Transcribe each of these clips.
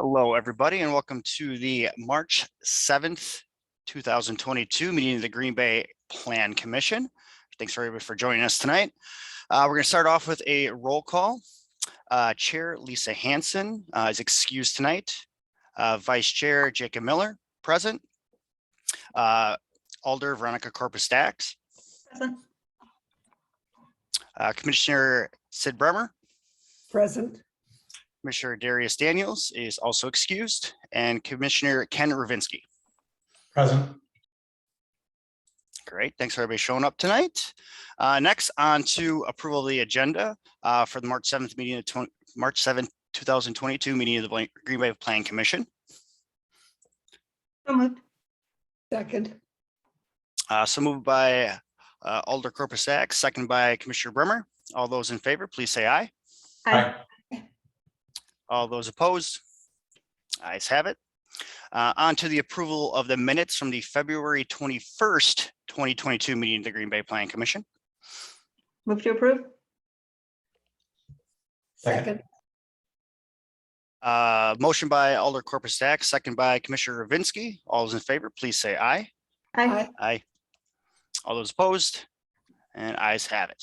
Hello, everybody, and welcome to the March 7th, 2022 meeting of the Green Bay Plan Commission. Thanks for everybody for joining us tonight. We're going to start off with a roll call. Chair Lisa Hanson is excused tonight. Vice Chair Jacob Miller, present. Alder Veronica Corpus-Dax. Present. Commissioner Sid Bremer. Present. Commissioner Darius Daniels is also excused, and Commissioner Ken Ravinsky. Present. Great, thanks for everybody showing up tonight. Next, on to approval of the agenda for the March 7th meeting, March 7th, 2022 meeting of the Green Bay Plan Commission. So moved. Second. So moved by Alder Corpus-Dax, second by Commissioner Bremer. All those in favor, please say aye. Aye. All those opposed? Ayes have it. On to the approval of the minutes from the February 21st, 2022 meeting of the Green Bay Plan Commission. Move to approve. Second. Motion by Alder Corpus-Dax, second by Commissioner Ravinsky. All those in favor, please say aye. Aye. Aye. All those opposed? And ayes have it.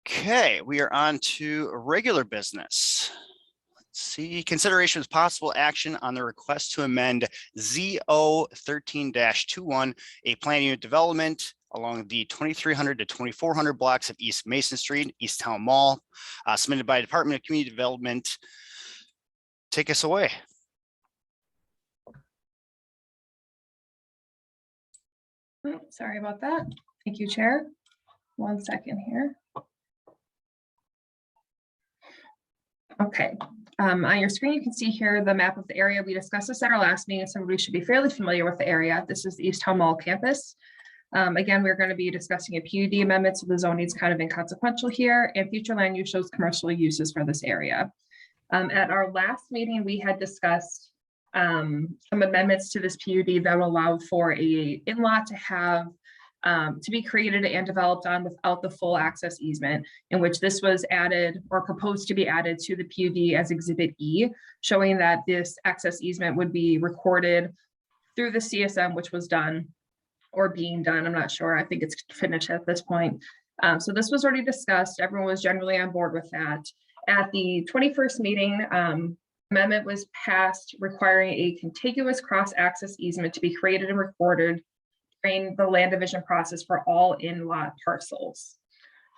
Okay, we are on to regular business. Let's see, consideration of possible action on the request to amend ZO 13-21, a plan unit development along the 2300 to 2400 blocks of East Mason Street, East Town Mall, submitted by Department of Community Development. Take us away. Sorry about that. Thank you, Chair. 1 second here. Okay, on your screen, you can see here the map of the area. We discussed this at our last meeting, so everybody should be fairly familiar with the area. This is the East Town Mall campus. Again, we're going to be discussing a PUD amendment, so the zoning is kind of inconsequential here, and future land use shows commercial uses for this area. At our last meeting, we had discussed some amendments to this PUD that will allow for a in-lot to have to be created and developed on without the full access easement, in which this was added or proposed to be added to the PUD as Exhibit E, showing that this access easement would be recorded through the CSM, which was done or being done. I'm not sure. I think it's finished at this point. So this was already discussed. Everyone was generally on board with that. At the 21st meeting, amendment was passed requiring a contiguous cross-access easement to be created and recorded during the land division process for all in-lot parcels.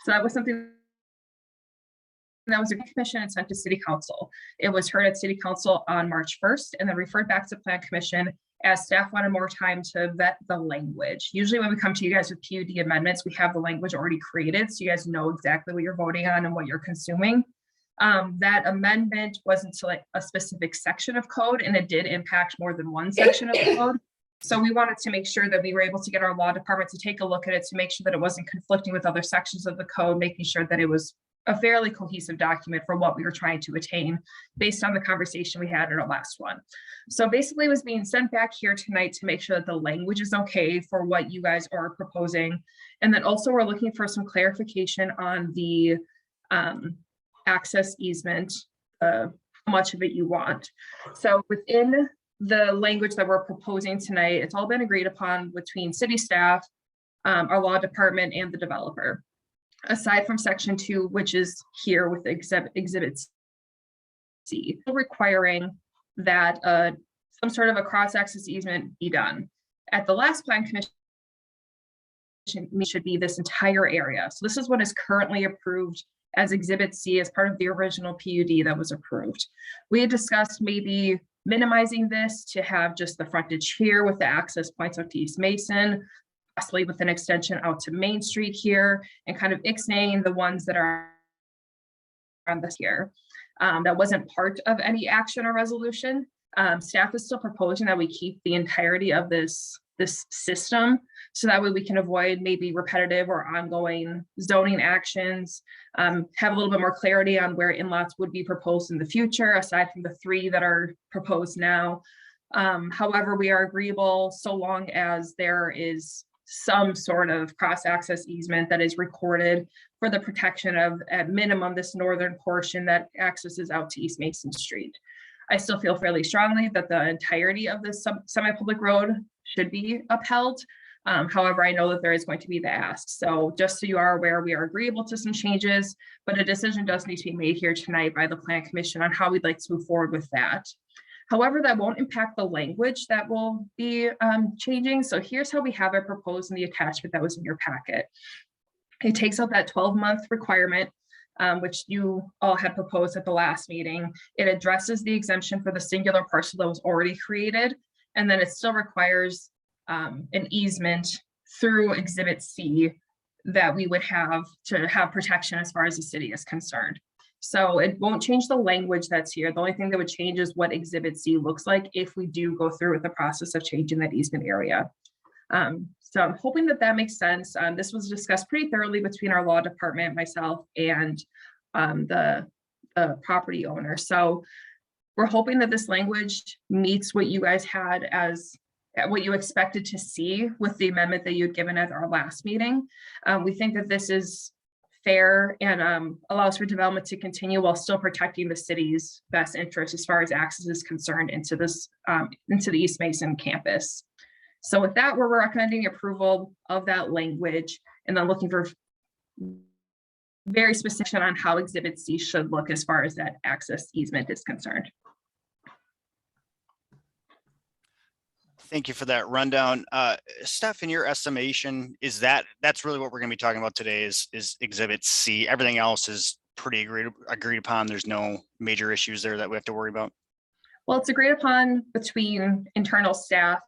So that was something that was a commission and sent to City Council. It was heard at City Council on March 1st and then referred back to Plan Commission as staff wanted more time to vet the language. Usually when we come to you guys with PUD amendments, we have the language already created, so you guys know exactly what you're voting on and what you're consuming. That amendment wasn't to like a specific section of code, and it did impact more than one section of the code. So we wanted to make sure that we were able to get our law department to take a look at it to make sure that it wasn't conflicting with other sections of the code, making sure that it was a fairly cohesive document for what we were trying to attain based on the conversation we had in our last one. So basically it was being sent back here tonight to make sure that the language is okay for what you guys are proposing. And then also we're looking for some clarification on the access easement, how much of it you want. So within the language that we're proposing tonight, it's all been agreed upon between city staff, our law department, and the developer. Aside from section 2, which is here with exhibit C, requiring that some sort of a cross-access easement be done. At the last plan commission, should be this entire area. So this is what is currently approved as exhibit C as part of the original PUD that was approved. We had discussed maybe minimizing this to have just the frontage here with the access points out to East Mason, possibly with an extension out to Main Street here, and kind of ixnaying the ones that are on this here. That wasn't part of any action or resolution. Staff is still proposing that we keep the entirety of this system, so that way we can avoid maybe repetitive or ongoing zoning actions, have a little bit more clarity on where in-lots would be proposed in the future, aside from the 3 that are proposed now. However, we are agreeable so long as there is some sort of cross-access easement that is recorded for the protection of, at minimum, this northern portion that accesses out to East Mason Street. I still feel fairly strongly that the entirety of this semi-public road should be upheld. However, I know that there is going to be the ask. So just so you are aware, we are agreeable to some changes, but a decision does need to be made here tonight by the Plan Commission on how we'd like to move forward with that. However, that won't impact the language that will be changing. So here's how we have it proposed in the attachment that was in your packet. It takes out that 12-month requirement, which you all had proposed at the last meeting. It addresses the exemption for the singular parcel that was already created, and then it still requires an easement through Exhibit C that we would have to have protection as far as the city is concerned. So it won't change the language that's here. The only thing that would change is what Exhibit C looks like if we do go through with the process of changing that easement area. So I'm hoping that that makes sense. This was discussed pretty thoroughly between our law department, myself, and the property owner. So we're hoping that this language meets what you guys had as what you expected to see with the amendment that you'd given at our last meeting. We think that this is fair and allows for development to continue while still protecting the city's best interest as far as access is concerned into this into the East Mason campus. So with that, we're recommending approval of that language and then looking for very specific on how Exhibit C should look as far as that access easement is concerned. Thank you for that rundown. Steph, in your estimation, is that's really what we're going to be talking about today is Exhibit C. Everything else is pretty agreed upon. There's no major issues there that we have to worry about. Well, it's agreed upon between internal staff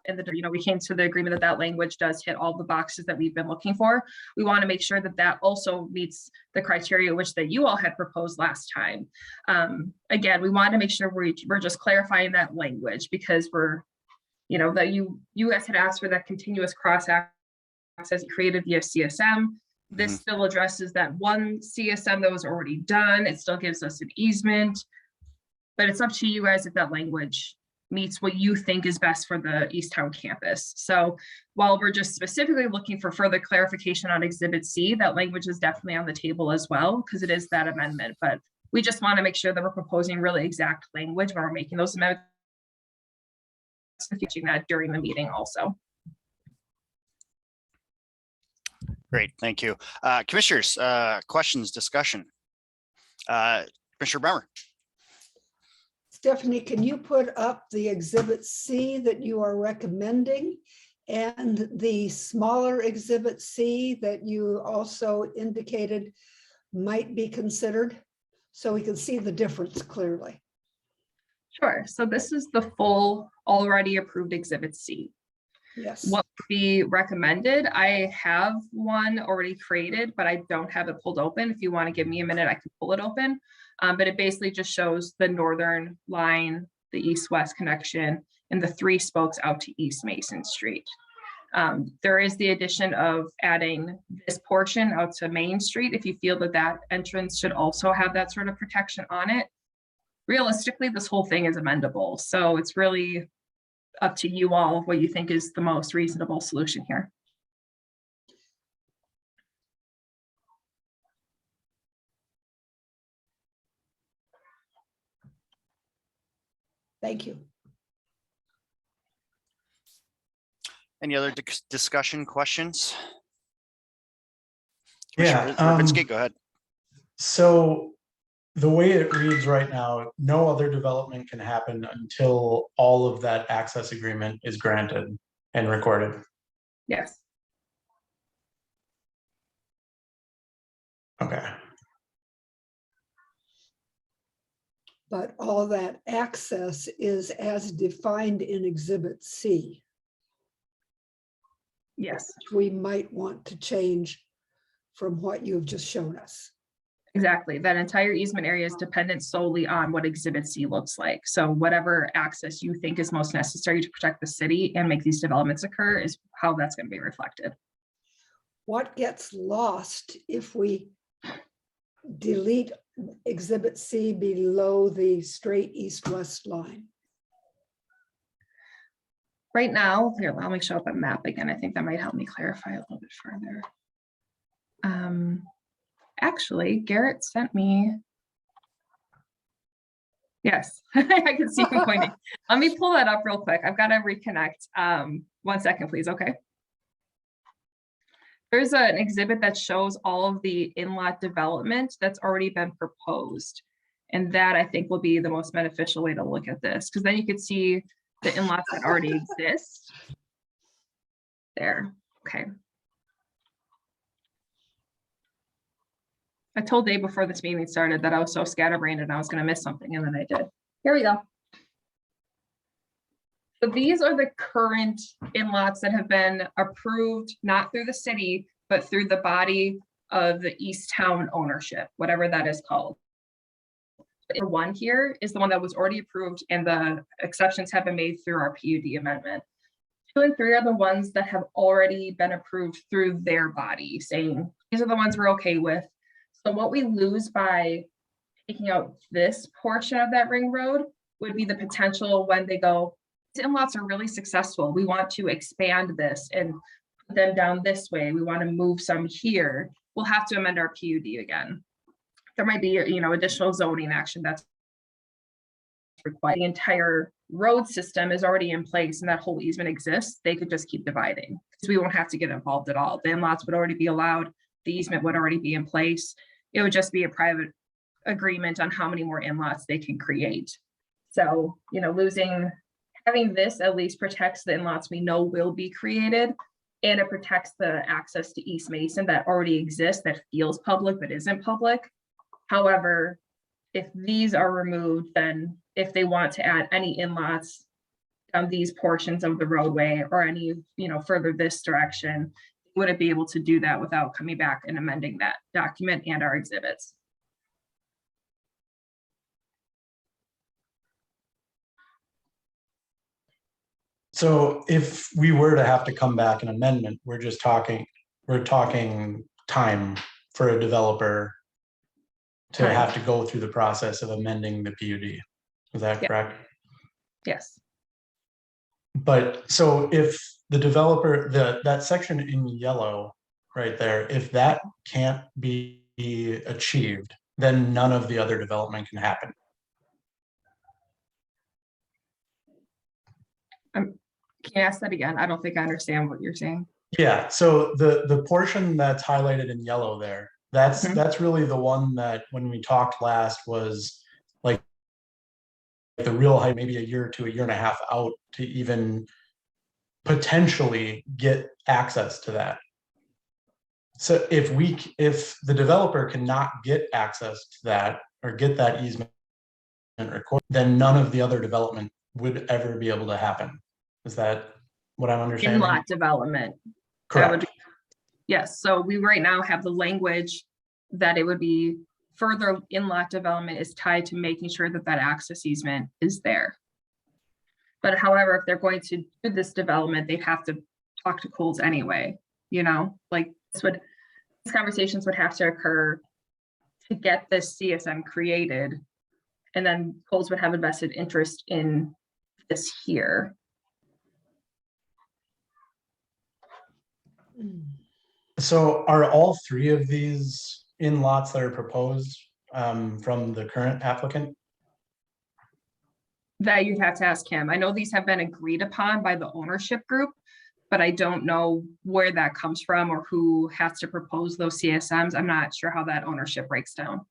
and we came to the agreement that that language does hit all the boxes that we've been looking for. We want to make sure that that also meets the criteria which that you all had proposed last time. Again, we want to make sure we're just clarifying that language because we're that you guys had asked for that continuous cross access created via CSM. This still addresses that one CSM that was already done. It still gives us an easement, but it's up to you guys if that language meets what you think is best for the Easttown campus. So while we're just specifically looking for further clarification on Exhibit C, that language is definitely on the table as well, because it is that amendment, but we just want to make sure that we're proposing really exact language when we're making those amendments. Teaching that during the meeting also. Great, thank you. Commissioners, questions, discussion. Commissioner Bremer. Stephanie, can you put up the Exhibit C that you are recommending and the smaller Exhibit C that you also indicated might be considered so we can see the difference clearly? Sure. So this is the full already approved Exhibit C. Yes. What would be recommended? I have one already created, but I don't have it pulled open. If you want to give me a minute, I can pull it open. But it basically just shows the northern line, the east-west connection, and the 3 spokes out to East Mason Street. There is the addition of adding this portion out to Main Street if you feel that that entrance should also have that sort of protection on it. Realistically, this whole thing is amendable. So it's really up to you all what you think is the most reasonable solution here. Thank you. Any other discussion, questions? Yeah. Verbinski, go ahead. So the way it reads right now, no other development can happen until all of that access agreement is granted and recorded. Yes. Okay. But all that access is as defined in Exhibit C. Yes, Which we might want to change from what you've just shown us. exactly. That entire easement area is dependent solely on what Exhibit C looks like. So whatever access you think is most necessary to protect the city and make these developments occur is how that's going to be reflected. What gets lost if we delete Exhibit C below the straight east-west line? Right now, here, let me show up a map again. I think that might help me clarify a little bit further. Actually, Garrett sent me. Yes, I can see him pointing. Let me pull that up real quick. I've got to reconnect. 1 second, please. Okay. There's an exhibit that shows all of the in-lot development that's already been proposed. And that I think will be the most beneficial way to look at this, because then you could see the in-lots that already exist. There, okay. I told Dave before this meeting started that I was so scatterbrained and I was gonna miss something, and then I did. Here we go. So these are the current in-lots that have been approved, not through the city, but through the body of the East Town ownership, whatever that is called. The one here is the one that was already approved, and the exceptions have been made through our PUD amendment. 2 and 3 are the ones that have already been approved through their body, saying these are the ones we're okay with. So what we lose by taking out this portion of that ring road would be the potential when they go, these in-lots are really successful. We want to expand this and put them down this way. We want to move some here. We'll have to amend our PUD again. There might be, additional zoning action that's required. The entire road system is already in place and that whole easement exists. They could just keep dividing because we won't have to get involved at all. The in-lots would already be allowed. The easement would already be in place. It would just be a private agreement on how many more in-lots they can create. So, having this at least protects the in-lots we know will be created, and it protects the access to East Mason that already exists, that feels public but isn't public. However, if these are removed, then if they want to add any in-lots on these portions of the roadway or any, further this direction, wouldn't be able to do that without coming back and amending that document and our exhibits. So if we were to have to come back an amendment, we're talking time for a developer to Time. have to go through the process of amending the PUD. Is that correct? Yes. But so if the developer, that section in yellow right there, if that can't be achieved, then none of the other development can happen. Can you ask that again? I don't think I understand what you're saying. Yeah, so the portion that's highlighted in yellow there, that's really the one that when we talked last was like the real height, maybe a year to a year and a half out to even potentially get access to that. So if the developer cannot get access to that or get that easement recorded, then none of the other development would ever be able to happen. Is that what I'm understanding? In-lot development. Correct. Yes, so we right now have the language that it would be further in-lot development is tied to making sure that that access easement is there. But however, if they're going to do this development, they'd have to talk to Coles anyway, like these conversations would have to occur to get this CSM created. And then Coles would have a vested interest in this here. So are all 3 of these in lots that are proposed from the current applicant? That you'd have to ask him. I know these have been agreed upon by the ownership group, but I don't know where that comes from or who has to propose those CSMs. I'm not sure how that ownership breaks down.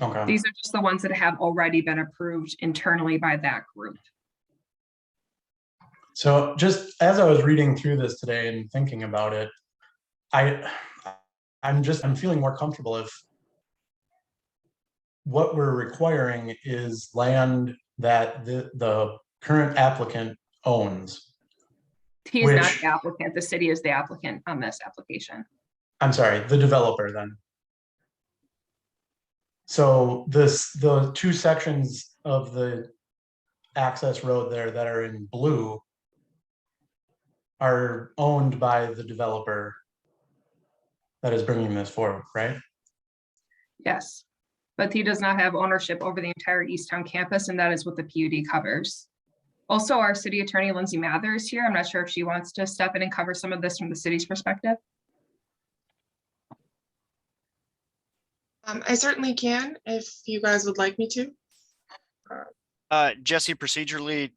Okay. These are just the ones that have already been approved internally by that group. So just as I was reading through this today and thinking about it, I'm feeling more comfortable if what we're requiring is land that the current applicant owns. He is not the applicant. The city is the applicant on this application. I'm sorry, the developer then. So the 2 sections of the access road there that are in blue are owned by the developer that is bringing this forward, right? Yes, but he does not have ownership over the entire East Town campus, and that is what the PUD covers. Also, our city attorney, Lindsay Mather, is here. I'm not sure if she wants to step in and cover some of this from the city's perspective. I certainly can, if you guys would like me to. Jesse, procedurally,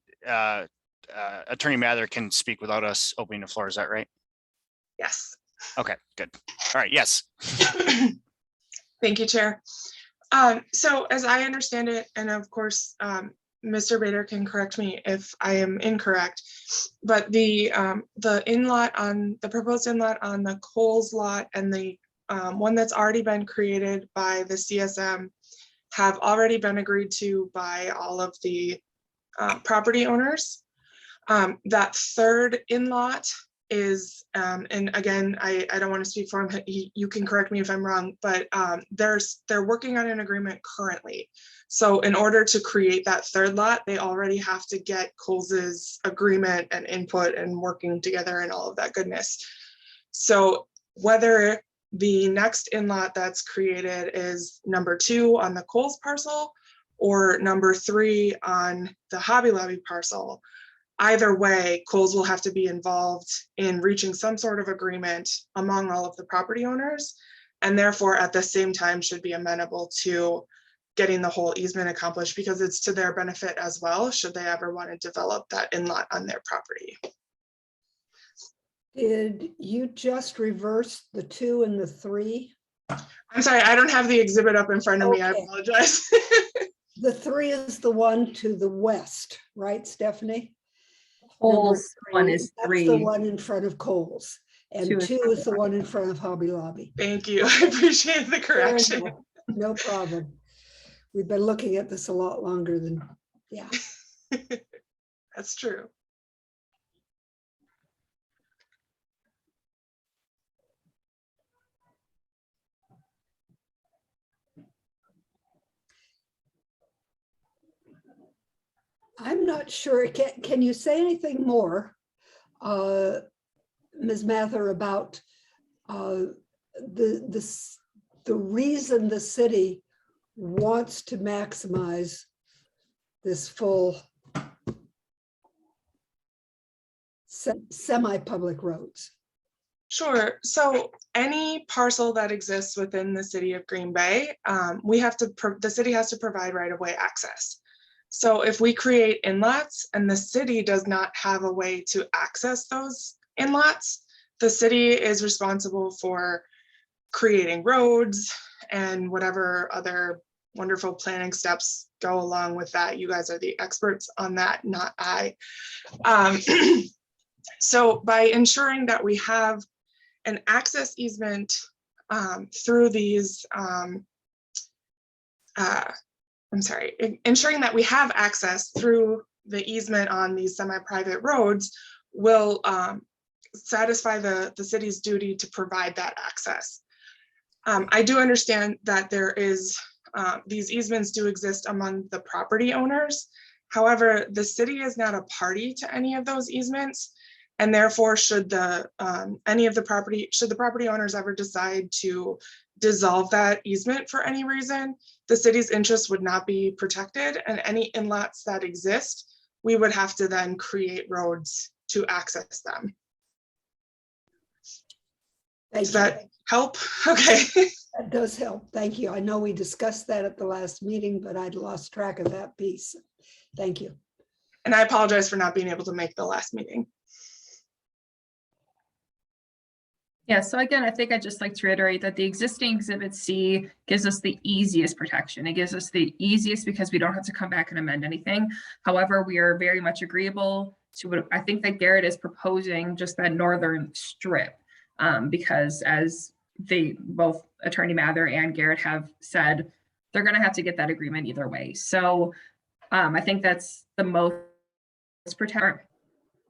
Attorney Mather can speak without us opening the floor. Is that right? Yes. Okay, good. All right, yes. Thank you, Chair. So as I understand it, and of course, Mr. Bader can correct me if I am incorrect, but the in-lot on the proposed in-lot on the Coles lot and the one that's already been created by the CSM have already been agreed to by all of the property owners. That third in-lot is, and again, I don't want to speak for him, you can correct me if I'm wrong, but they're working on an agreement currently. So in order to create that third lot, they already have to get Coles's agreement and input and working together and all of that goodness. So whether the next in-lot that's created is number 2 on the Coles parcel or number 3 on the Hobby Lobby parcel, either way, Coles will have to be involved in reaching some sort of agreement among all of the property owners, and therefore at the same time should be amenable to getting the whole easement accomplished, because it's to their benefit as well, should they ever want to develop that in-lot on their property. Did you just reverse the 2 and the 3? I'm sorry, I don't have the exhibit up in front of me. I Okay. apologize. The 3 is the one to the west, right, Stephanie? Coles one is That's 3. the one in front of Coles, and 2 2 is is the one in front of Hobby Lobby. Thank you. I appreciate the Fair correction. enough. No problem. We've been looking at this a lot longer than, yeah. That's true. I'm not sure, can you say anything more, Ms. Mather, about the reason the city wants to maximize this full semi-public roads? Sure. So any parcel that exists within the city of Green Bay, the city has to provide right-of-way access. So if we create inlets and the city does not have a way to access those inlets, the city is responsible for creating roads and whatever other wonderful planning steps go along with that. You guys are the experts on that, not I. So by ensuring that we have an access easement through these, ensuring that we have access through the easement on these semi-private roads will satisfy the city's duty to provide that access. I do understand that there is, these easements do exist among the property owners. However, the city is not a party to any of those easements, and therefore should the property owners ever decide to dissolve that easement for any reason, the city's interests would not be protected, and any inlets that exist, we would have to then create roads to access them. Does that help? Okay. That does help. Thank you. I know we discussed that at the last meeting, but I'd lost track of that piece. Thank you. And I apologize for not being able to make the last meeting. Yeah, so again, I think I'd just like to reiterate that the existing Exhibit C gives us the easiest protection. It gives us the easiest because we don't have to come back and amend anything. However, we are very much agreeable to what I think that Garrett is proposing, just that northern strip, because as both Attorney Mather and Garrett have said, they're going to have to get that agreement either way. So I think that's the most protect.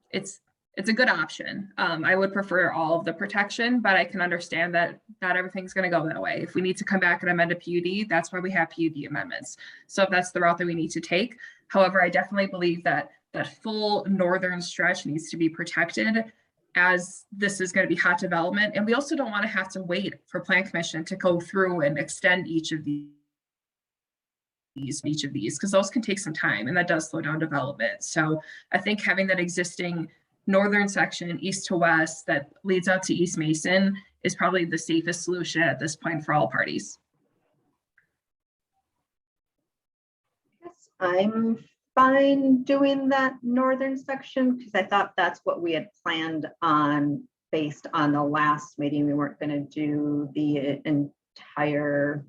It's a good option. I would prefer all of the protection, but I can understand that not everything's going to go that way. If we need to come back and amend a PUD, that's why we have PUD amendments. So if that's the route that we need to take. However, I definitely believe that that full northern stretch needs to be protected, as this is going to be hot development. And we also don't want to have to wait for Plan Commission to go through and extend each of these each of these, because those can take some time and that does slow down development. So I think having that existing northern section east to west that leads out to East Mason is probably the safest solution at this point for all parties. Yes, I'm fine doing that northern section because I thought that's what we had planned on based on the last meeting. We weren't going to do the entire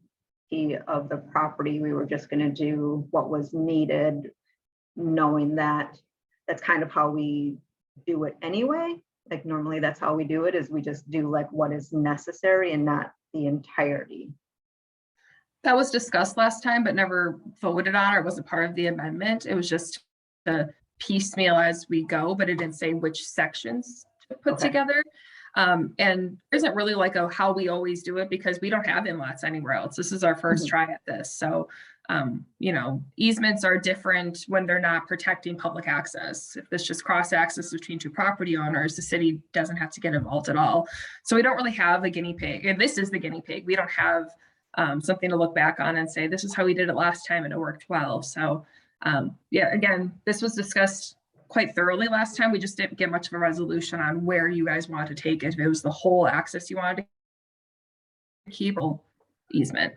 of the property. We were just going to do what was needed, knowing that that's kind of how we do it anyway. Like normally that's how we do it, is we just do like what is necessary and not the entirety. That was discussed last time, but never voted on or wasn't part of the amendment. It was just the piecemeal as we go, but it didn't say which sections to put together. And there isn't really like a how we always do it because we don't have inlets anywhere else. This is our first try at this. So, you know, easements are different when they're not protecting public access. If it's just cross access between two property owners, the city doesn't have to get involved at all. So we don't really have a guinea pig, and this is the guinea pig. We don't have something to look back on and say, this is how we did it last time and it worked well. So yeah, again, this was discussed quite thoroughly last time. We just didn't get much of a resolution on where you guys wanted to take it. If it was the whole access you wanted to keep, easement.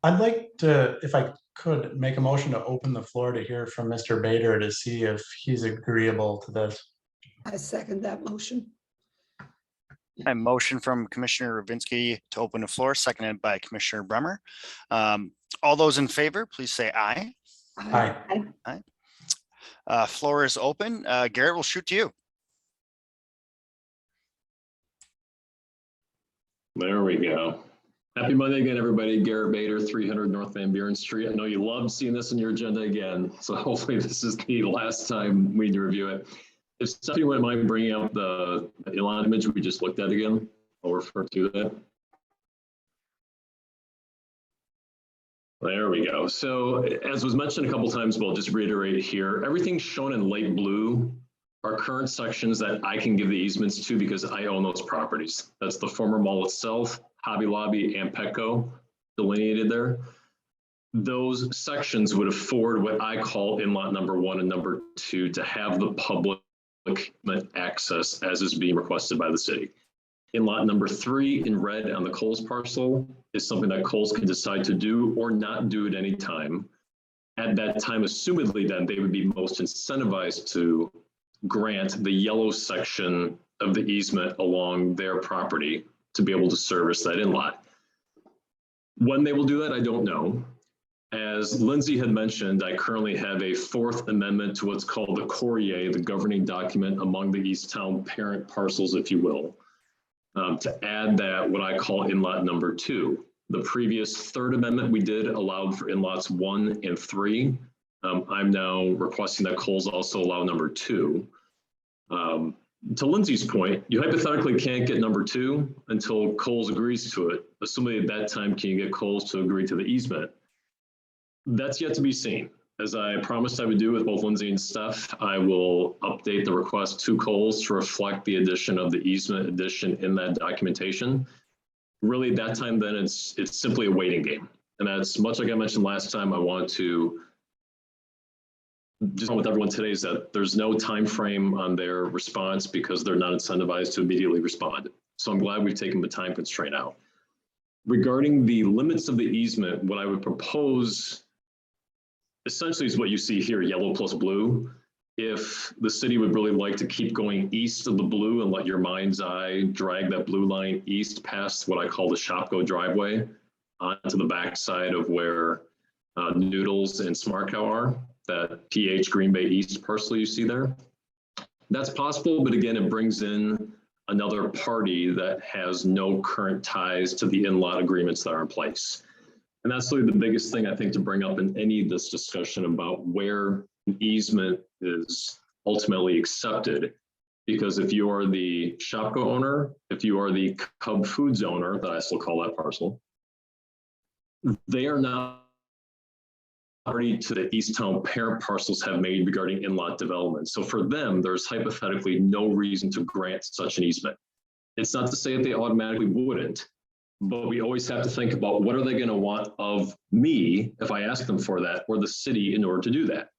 I'd like to, if I could, make a motion to open the floor to hear from Mr. Bader to see if he's agreeable to this. I second that motion. A motion from Commissioner Ravinsky to open the floor, seconded by Commissioner Bremer. All those in favor, please say aye. Aye. Floor is open. Garrett, will shoot to you. There we go. Happy Monday again, everybody. Garrett Bader, 300 North Van Buren Street. I know you love seeing this in your agenda again, so hopefully this is the last time we review it. If somebody wouldn't mind bringing up the inline image we just looked at again, I'll refer to that. There we go. So as was mentioned a couple times, but I'll just reiterate here, everything shown in light blue are current sections that I can give the easements to because I own those properties. That's the former mall itself, Hobby Lobby, and Petco delineated there. Those sections would afford what I call inlet number 1 and number 2 to have the public access as is being requested by the city. In lot number 3 in red on the Coles parcel is something that Coles can decide to do or not do at any time. At that time, assumedly then they would be most incentivized to grant the yellow section of the easement along their property to be able to service that in-lot. When they will do that, I don't know. As Lindsay had mentioned, I currently have a 4th amendment to what's called the Courier, the governing document among the Easttown parent parcels, if you will, to add that what I call in-lot number 2. The previous 3rd amendment we did allowed for in-lots 1 and 3. I'm now requesting that Coles also allow number 2. To Lindsay's point, you hypothetically can't get number 2 until Coles agrees to it. Assuming at that time, can you get Coles to agree to the easement? That's yet to be seen. As I promised I would do with both Lindsay and Steph, I will update the request to Coles to reflect the addition of the easement addition in that documentation. Really, at that time, then it's simply a waiting game. And that's much like I mentioned last time. I want to just with everyone today is that there's no time frame on their response because they're not incentivized to immediately respond. So I'm glad we've taken the time constraint out. Regarding the limits of the easement, what I would propose essentially is what you see here, yellow plus blue. If the city would really like to keep going east of the blue and let your mind's eye drag that blue line east past what I call the Shopko driveway onto the backside of where Noodles and Smart Cow are, that PH Green Bay East parcel you see there. That's possible, but again, it brings in another party that has no current ties to the in-lot agreements that are in place. And that's really the biggest thing I think to bring up in any of this discussion about where an easement is ultimately accepted. Because if you are the Shopko owner, if you are the Cub Foods owner, that I still call that parcel, they are not party to the Easttown parent parcels have made regarding in-lot development. So for them, there's hypothetically no reason to grant such an easement. It's not to say that they automatically wouldn't, But we always have to think about what are they going to want of me if I ask them for that, or the city in order to do that.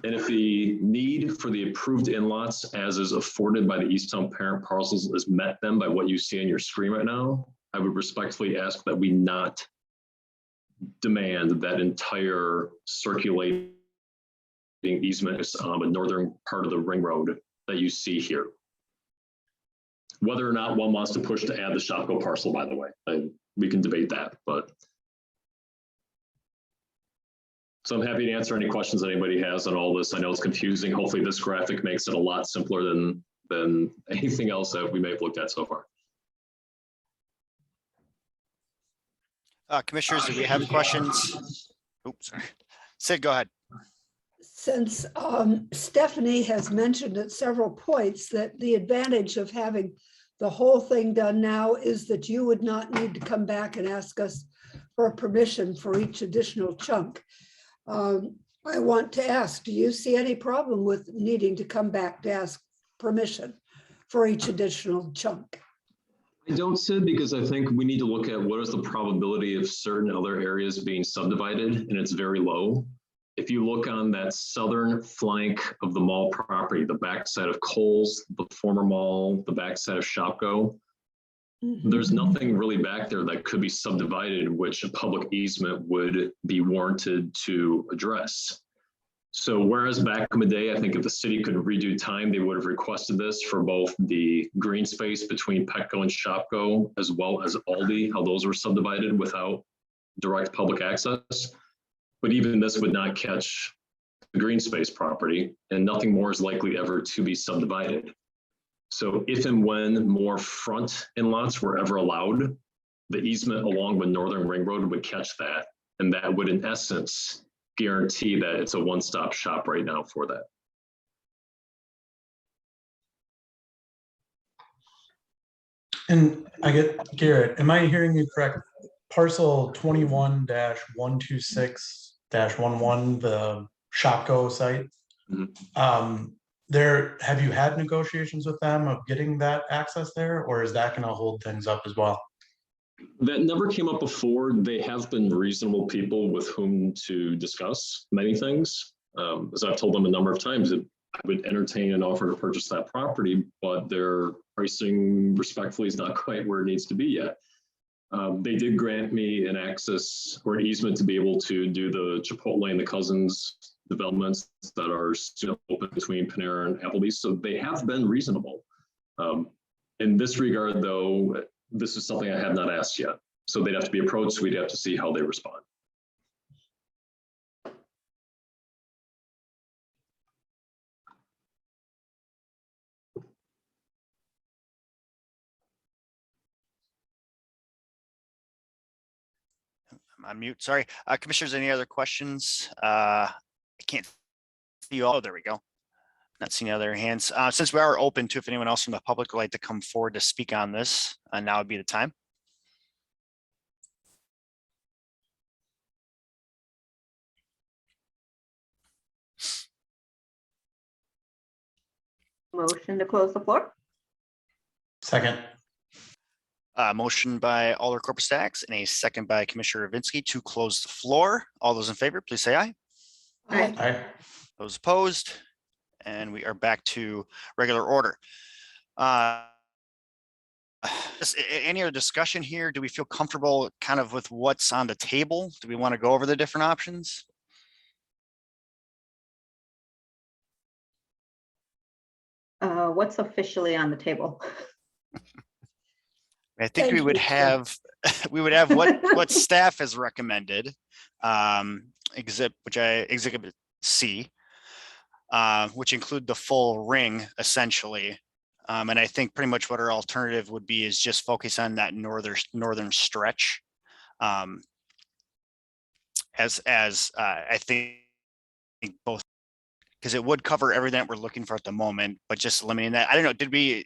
And if the need for the approved in-lots as is afforded by the Easttown parent parcels is met then by what you see on your screen right now, I would respectfully ask that we not demand that entire circulating easement on the northern part of the ring road that you see here. Whether or not one wants to push to add the Shopko parcel, by the way, we can debate that, but. So I'm happy to answer any questions that anybody has on all this. I know it's confusing. Hopefully this graphic makes it a lot simpler than anything else that we may have looked at so far. Commissioners, do we have questions? Oops, sorry. Sid, go ahead. Since Stephanie has mentioned at several points that the advantage of having the whole thing done now is that you would not need to come back and ask us for permission for each additional chunk. I want to ask, do you see any problem with needing to come back to ask permission for each additional chunk? I don't, Sid, because I think we need to look at what is the probability of certain other areas being subdivided, and it's very low. If you look on that southern flank of the mall property, the backside of Kohl's, the former mall, the backside of Shopko, there's nothing really back there that could be subdivided, which a public easement would be warranted to address. So whereas back in the day, I think if the city could redo time, they would have requested this for both the green space between Petco and Shopko, as well as Aldi, how those were subdivided without direct public access. But even this would not catch the green space property, and nothing more is likely ever to be subdivided. So if and when more front in-lots were ever allowed, the easement along the northern ring road would catch that. And that would in essence guarantee that it's a one-stop shop right now for that. And I get, Garrett, am I hearing you correct? Parcel 21-126-11, the Shopko site. There, have you had negotiations with them of getting that access there, or is that going to hold things up as well? That never came up before. They have been reasonable people with whom to discuss many things. As I've told them a number of times, that I would entertain an offer to purchase that property, but their pricing respectfully is not quite where it needs to be yet. They did grant me an access or an easement to be able to do the Chipotle and the Cousins developments that are still open between Panera and Applebee's. So they have been reasonable. In this regard, though, this is something I have not asked yet. So they'd have to be approached. We'd have to see how they respond. I'm on mute, sorry. Commissioners, any other questions? I can't see you all. Oh, there we go. Not seeing other hands. Since we are open to if anyone else from the public would like to come forward to speak on this, now would be the time. Motion to close the floor. Second. Motion by Alder Corpus Stacks and a second by Commissioner Ravinsky to close the floor. All those in favor, please say aye. Aye. Those opposed, and we are back to regular order. Any other discussion here? Do we feel comfortable kind of with what's on the table? Do we want to go over the different options? What's officially on the table? I think we would have what staff has recommended, exhibit C, which include the full ring essentially. And I think pretty much what our alternative would be is just focus on that northern stretch. As I think both, because it would cover everything that we're looking for at the moment, but just eliminating that. I don't know, do we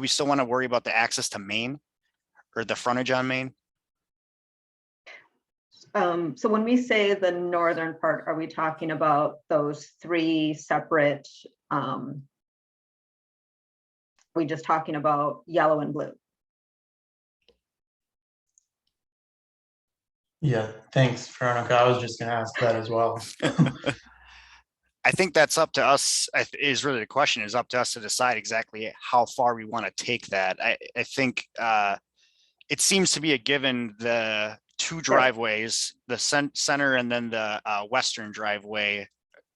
still want to worry about the access to Main or the frontage on Main? So when we say the northern part, are we talking about those three separate, we just talking about yellow and blue? Yeah, thanks, Veronica. I was just gonna ask that as well. I think that's up to us. Is really the question, is up to us to decide exactly how far we want to take that. I think it seems to be a given, the two driveways, the center and then the western driveway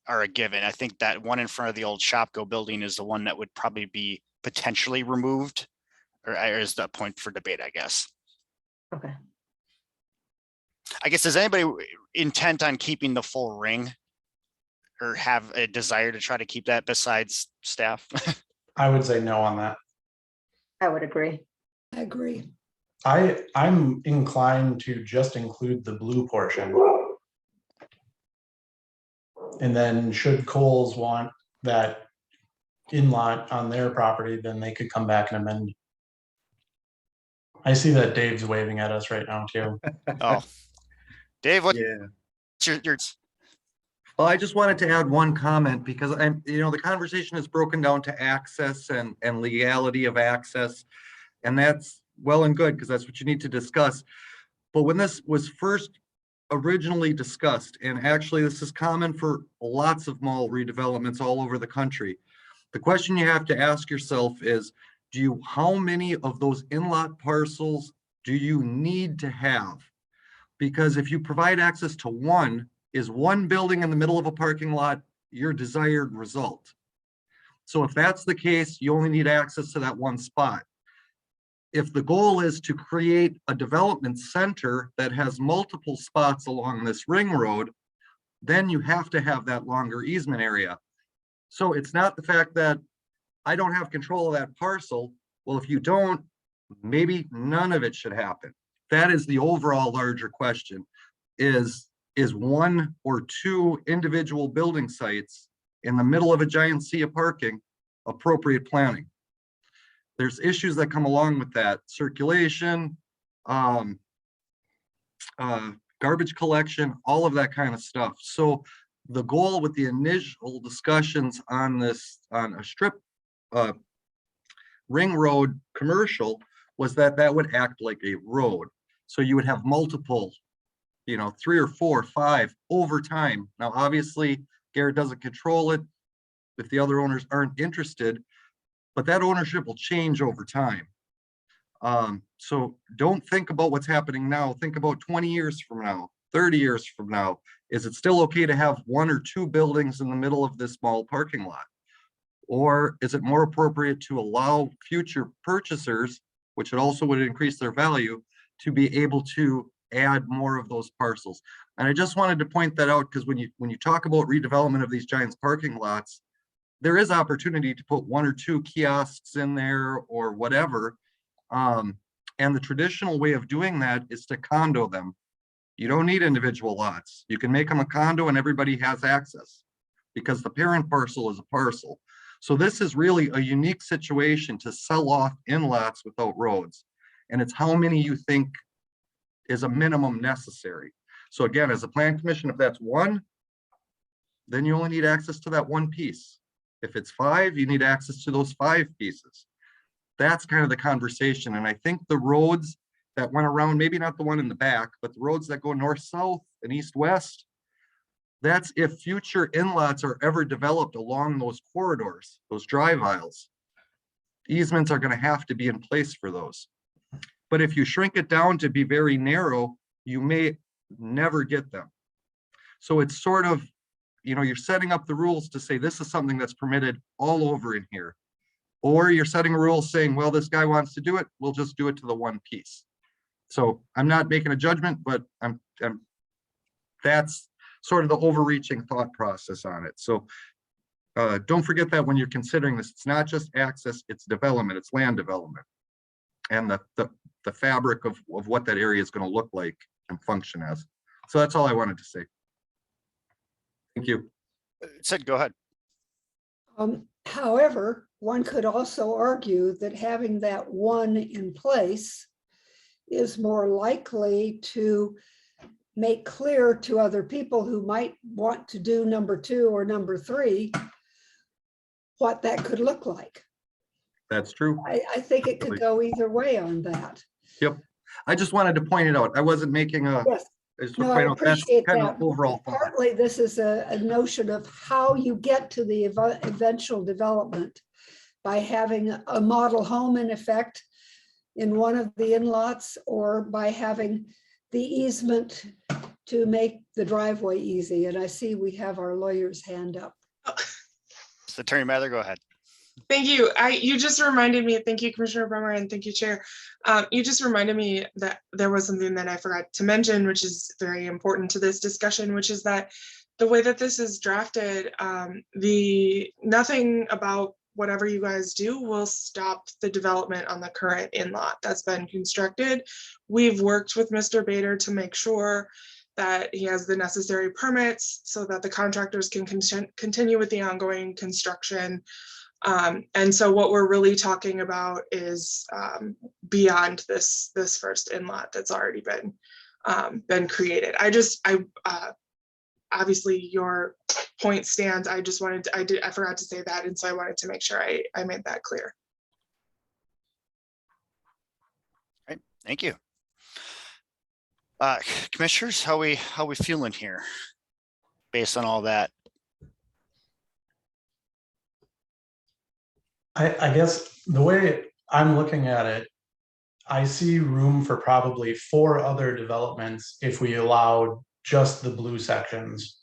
are a given. I think that one in front of the old Shopko building is the one that would probably be potentially removed, or is the point for debate, I guess. Okay. I guess, does anybody intent on keeping the full ring or have a desire to try to keep that besides staff? I would say no on that. I would agree. I agree. I'm inclined to just include the blue portion. And then should Coles want that in-lot on their property, then they could come back and amend. I see that Dave's waving at us right now too. Oh, Dave, what's Yeah. your Well, I just wanted to add one comment because the conversation is broken down to access and legality of access. And that's well and good because that's what you need to discuss. But when this was first originally discussed, and actually this is common for lots of mall redevelopments all over the country, the question you have to ask yourself is, how many of those in-lot parcels do you need to have? Because if you provide access to one, is one building in the middle of a parking lot your desired result? So if that's the case, you only need access to that one spot. If the goal is to create a development center that has multiple spots along this ring road, then you have to have that longer easement area. So it's not the fact that I don't have control of that parcel. Well, if you don't, maybe none of it should happen. That is the overall larger question, is one or two individual building sites in the middle of a giant sea of parking appropriate planning? There's issues that come along with that, circulation, garbage collection, all of that kind of stuff. So the goal with the initial discussions on this, on a strip ring road commercial, was that would act like a road. So you would have multiple, 3 or 4 or 5 over time. Now, obviously, Garrett doesn't control it if the other owners aren't interested, but that ownership will change over time. So don't think about what's happening now. Think about 20 years from now, 30 years from now. Is it still okay to have 1 or 2 buildings in the middle of this small parking lot? Or is it more appropriate to allow future purchasers, which it also would increase their value, to be able to add more of those parcels? And I just wanted to point that out because when you talk about redevelopment of these giant parking lots, there is opportunity to put 1 or 2 kiosks in there or whatever. And the traditional way of doing that is to condo them. You don't need individual lots. You can make them a condo and everybody has access because the parent parcel is a parcel. So this is really a unique situation to sell off in lots without roads. And it's how many you think is a minimum necessary. So again, as a plan commission, if that's 1, then you only need access to that 1 piece. If it's 5, you need access to those 5 pieces. That's kind of the conversation. And I think the roads that went around, maybe not the one in the back, but the roads that go north-south and east-west, that's if future in-lots are ever developed along those corridors, those drive aisles. Easements are going to have to be in place for those. But if you shrink it down to be very narrow, you may never get them. So it's sort of, you're setting up the rules to say this is something that's permitted all over in here. Or you're setting a rule saying, well, this guy wants to do it, we'll just do it to the 1 piece. So I'm not making a judgment, but that's sort of the overreaching thought process on it. So don't forget that when you're considering this, it's not just access, it's development, it's land development. And the fabric of what that area is going to look like and function as. So that's all I wanted to say. Thank you. Sid, go ahead. However, one could also argue that having that 1 in place is more likely to make clear to other people who might want to do number 2 or number 3 what that could look like. That's true. I think it could go either way on that. Yep. I just wanted to point it out. I wasn't making a I just No, want to I point out that's appreciate kind of that. the overall thought. Partly, this is a notion of how you get to the eventual development by having a model home in effect in one of the in-lots, or by having the easement to make the driveway easy. And I see we have our lawyer's hand up. So Attorney Mather, go ahead. Thank you. You just reminded me, thank you, Commissioner Bremer, and thank you, Chair. You just reminded me that there was something that I forgot to mention, which is very important to this discussion, which is that the way that this is drafted, nothing about whatever you guys do will stop the development on the current in-lot that's been constructed. We've worked with Mr. Bader to make sure that he has the necessary permits so that the contractors can continue with the ongoing construction. And so what we're really talking about is beyond this first in-lot that's already been created. Obviously your point stands. I forgot to say that, and so I wanted to make sure I made that clear. Right, thank you. Commissioners, how we feeling here based on all that? I guess the way I'm looking at it, I see room for probably 4 other developments if we allowed just the blue sections.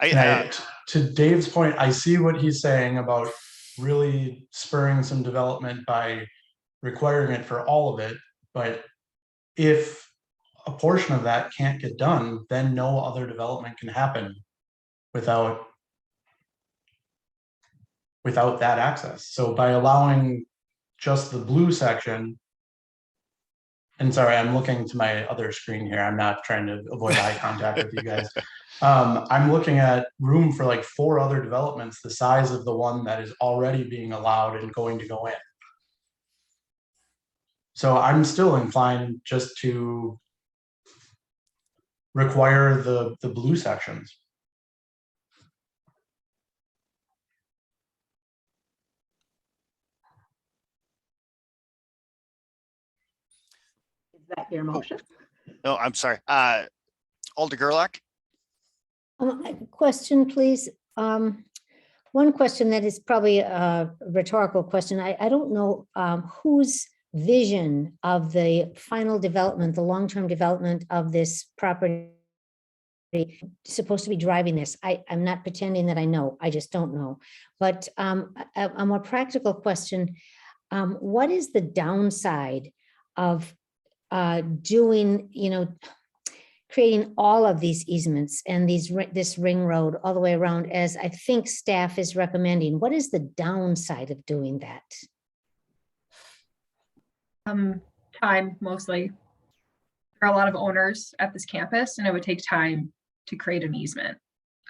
To Dave's point, I see what he's saying about really spurring some development by requiring it for all of it. But if a portion of that can't get done, then no other development can happen without that access. So by allowing just the blue section, and sorry, I'm looking to my other screen here. I'm not trying to avoid eye contact with you guys. I'm looking at room for like 4 other developments the size of the one that is already being allowed and going to go in. So I'm still inclined just to require the blue sections. Is that your motion? No, I'm sorry. Alder Gerlach. Question, please. One question that is probably a rhetorical question. I don't know whose vision of the final development, the long-term development of this property supposed to be driving this. I'm not pretending that I know. I just don't know. But a more practical question, what is the downside of doing, creating all of these easements and this ring road all the way around, as I think staff is recommending? What is the downside of doing that? Time, mostly. There are a lot of owners at this campus, and it would take time to create an easement.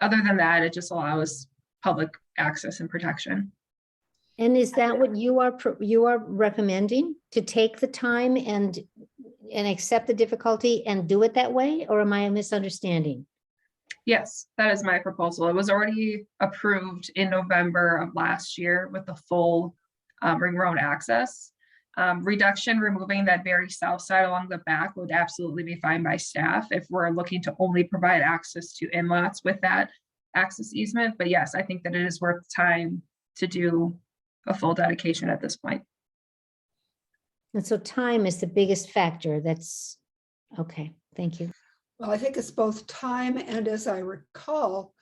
Other than that, it just allows public access and protection. And is that what you are recommending, to take the time and accept the difficulty and do it that way? Or am I misunderstanding? Yes, that is my proposal. It was already approved in November of last year with the full ring road access. Reduction, removing that very south side along the back would absolutely be fine by staff if we're looking to only provide access to in-lots with that access easement. But yes, I think that it is worth time to do a full dedication at this point. And so time is the biggest factor. That's okay. Thank you. Well, I think it's both time and, as I recall,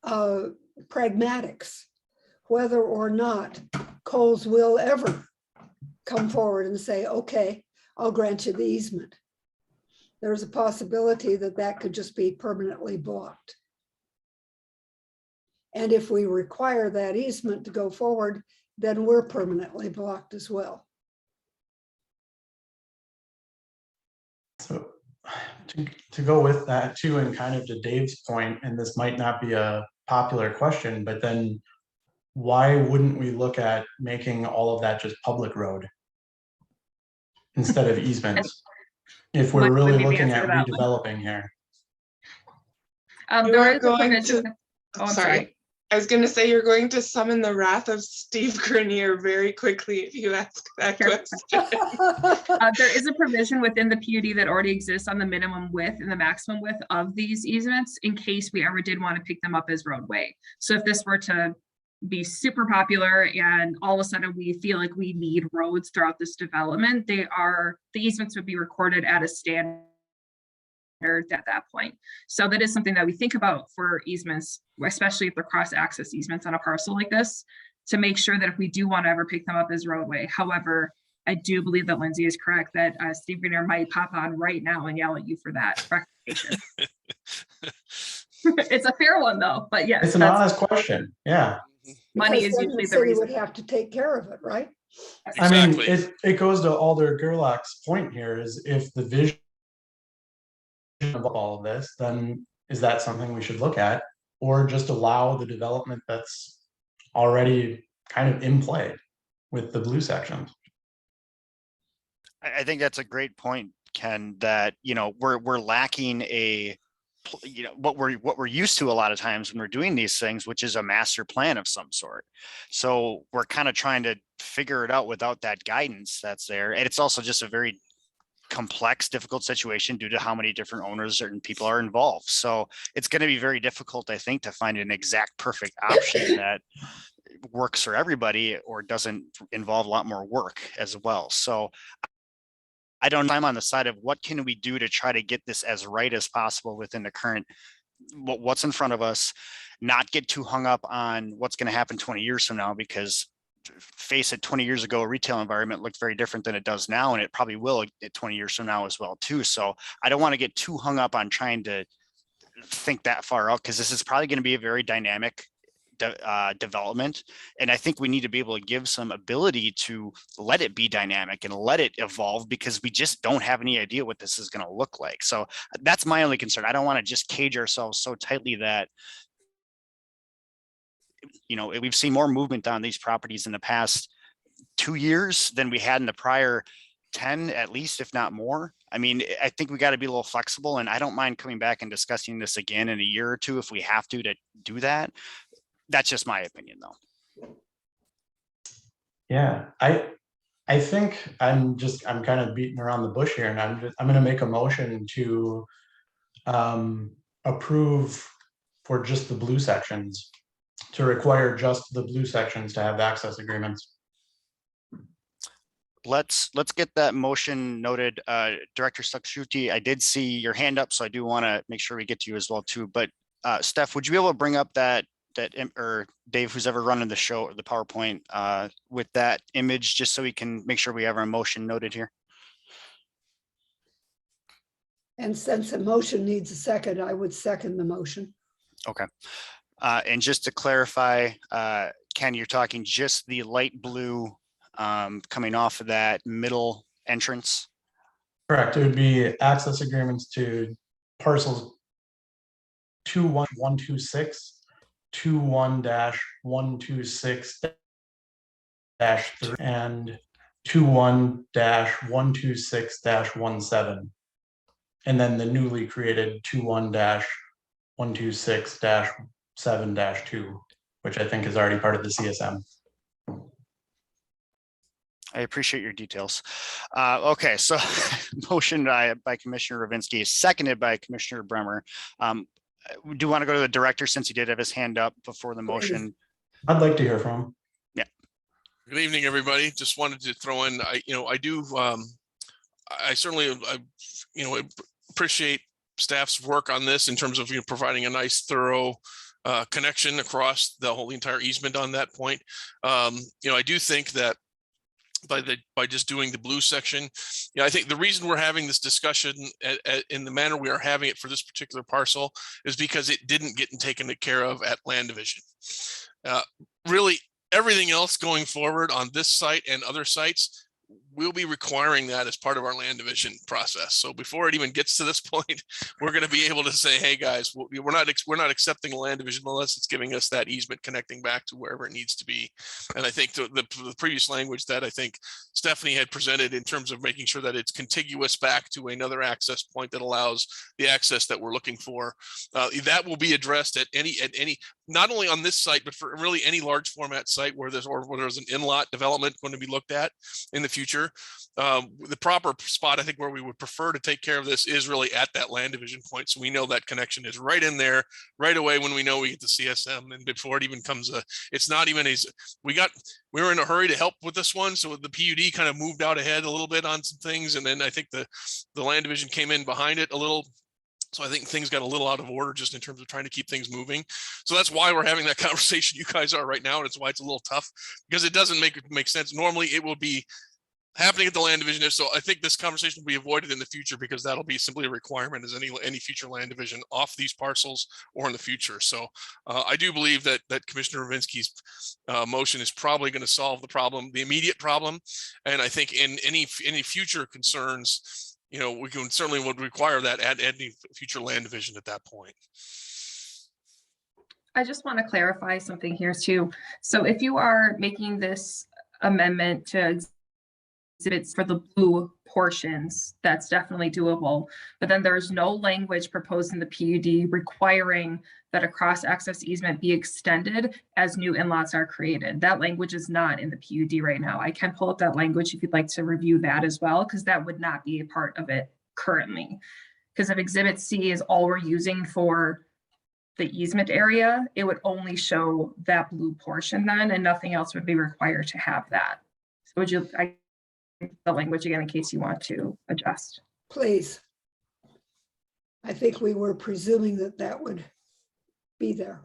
pragmatics, whether or not Coles will ever come forward and say, okay, I'll grant you the easement. There's a possibility that that could just be permanently blocked. And if we require that easement to go forward, then we're permanently blocked as well. So to go with that too, and kind of to Dave's point, and this might not be a popular question, but then why wouldn't we look at making all of that just public road instead of easements? If we're really looking at redeveloping here. You are going to, I'm sorry. I was gonna say, you're going to summon the wrath of Steve Grenier very quickly if you ask that Sure. question. There is a provision within the PUD that already exists on the minimum width and the maximum width of these easements in case we ever did want to pick them up as roadway. So if this were to be super popular and all of a sudden we feel like we need roads throughout this development, the easements would be recorded at a standard at that point. So that is something that we think about for easements, especially if they're cross-access easements on a parcel like this, to make sure that if we do want to ever pick them up as roadway. However, I do believe that Lindsay is correct that Steve Grenier might pop on right now and yell at you for that rectification. It's a fair one though, but yes. It's an honest question. Yeah. Money Because is then usually the the city reason. would have to take care of it, right? I mean, Exactly. it goes to Alder Gerlach's point here is if the vision of all of this, then is that something we should look at or just allow the development that's already kind of in play with the blue sections? I think that's a great point, Ken, that, you know, we're lacking what we're used to a lot of times when we're doing these things, which is a master plan of some sort. So we're kind of trying to figure it out without that guidance that's there. And it's also just a very complex, difficult situation due to how many different owners and people are involved. So it's going to be very difficult, I think, to find an exact perfect option that works for everybody or doesn't involve a lot more work as well. So I'm on the side of what can we do to try to get this as right as possible within the current, what's in front of us, not get too hung up on what's going to happen 20 years from now, because face it, 20 years ago, a retail environment looked very different than it does now. And it probably will 20 years from now as well too. So I don't want to get too hung up on trying to think that far out, because this is probably going to be a very dynamic development. And I think we need to be able to give some ability to let it be dynamic and let it evolve, because we just don't have any idea what this is going to look like. So that's my only concern. I don't want to just cage ourselves so tightly that, you know, we've seen more movement on these properties in the past 2 years than we had in the prior 10, at least, if not more. I mean, I think we got to be a little flexible, and I don't mind coming back and discussing this again in a year or two if we have to do that. That's just my opinion though. Yeah, I think I'm kind of beating around the bush here, and I'm going to make a motion to approve for just the blue sections, to require just the blue sections to have access agreements. Let's get that motion noted. Director Stuckshuti, I did see your hand up, so I do want to make sure we get to you as well too. But Steph, would you be able to bring up that or Dave, who's ever running the show or the PowerPoint with that image, just so we can make sure we have our motion noted here? And since a motion needs a second, I would second the motion. Okay. And just to clarify, Ken, you're talking just the light blue coming off of that middle entrance? Correct. It would be access agreements to parcels 21126, 21-126-3, and 21-126-17. And then the newly created 21-126-7-2, which I think is already part of the CSM. I appreciate your details. Okay, so motion by Commissioner Ravinsky, seconded by Commissioner Bremer. We do want to go to the director since he did have his hand up before the motion. I'd like to hear from him. Yeah. Good evening, everybody. Just wanted to throw in, I certainly, appreciate staff's work on this in terms of providing a nice, thorough connection across the entire easement on that point. I do think that by just doing the blue section, I think the reason we're having this discussion in the manner we are having it for this particular parcel is because it didn't get taken care of at land division. Really, everything else going forward on this site and other sites we'll be requiring that as part of our land division process. So before it even gets to this point, we're going to be able to say, hey guys, we're not accepting a land division unless it's giving us that easement connecting back to wherever it needs to be. And I think the previous language that I think Stephanie had presented in terms of making sure that it's contiguous back to another access point that allows the access that we're looking for, that will be addressed at any, not only on this site, but for really any large format site where there's an in-lot development going to be looked at in the future. The proper spot, I think, where we would prefer to take care of this is really at that land division point. So we know that connection is right in there right away when we know we get the CSM, and before it even comes it's not even we were in a hurry to help with this one. So the PUD kind of moved out ahead a little bit on some things. And then I think the land division came in behind it a little. So I think things got a little out of order just in terms of trying to keep things moving. So that's why we're having that conversation you guys are right now. And it's why it's a little tough, because it doesn't make sense. Normally it will be happening at the land division. So I think this conversation will be avoided in the future, because that'll be simply a requirement as any future land division off these parcels or in the future. So I do believe that Commissioner Ravinsky's motion is probably going to solve the problem, the immediate problem. And I think in any future concerns, we can certainly would require that at any future land division at that point. I just want to clarify something here too. So if you are making this amendment to exhibits for the blue portions, that's definitely doable. But then there's no language proposed in the PUD requiring that a cross-access easement be extended as new in-lots are created. That language is not in the PUD right now. I can pull up that language if you'd like to review that as well, because that would not be a part of it currently. Because if Exhibit C is all we're using for the easement area, it would only show that blue portion then, and nothing else would be required to have that. So would you, the language again in case you want to adjust? Please. I think we were presuming that that would be there.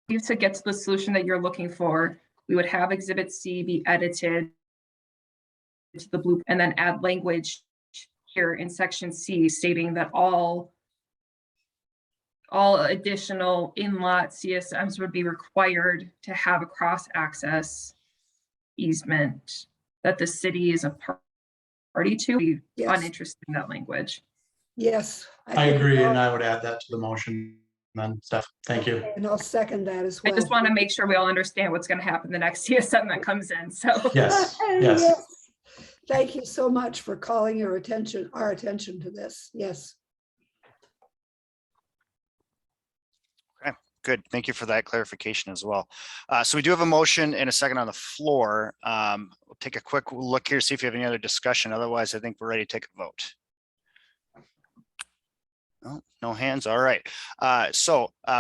To get to the solution that you're looking for, we would have Exhibit C be edited to the blue, and then add language here in section C stating that all additional in-lot CSMs would be required to have a cross-access easement that the city is a party to. Yes. Uninterested in that language. Yes. I agree, and I would add that to the motion then, Steph. Thank you. And I'll second that as I well. just want to make sure we all understand what's going to happen the next CSM that comes in. So Yes, yes. Thank you so much for calling our attention to this. Yes. Okay, good. Thank you for that clarification as well. So we do have a motion and a second on the floor. We'll take a quick look here, see if you have any other discussion. Otherwise, I think we're ready to take a vote. No hands. All right.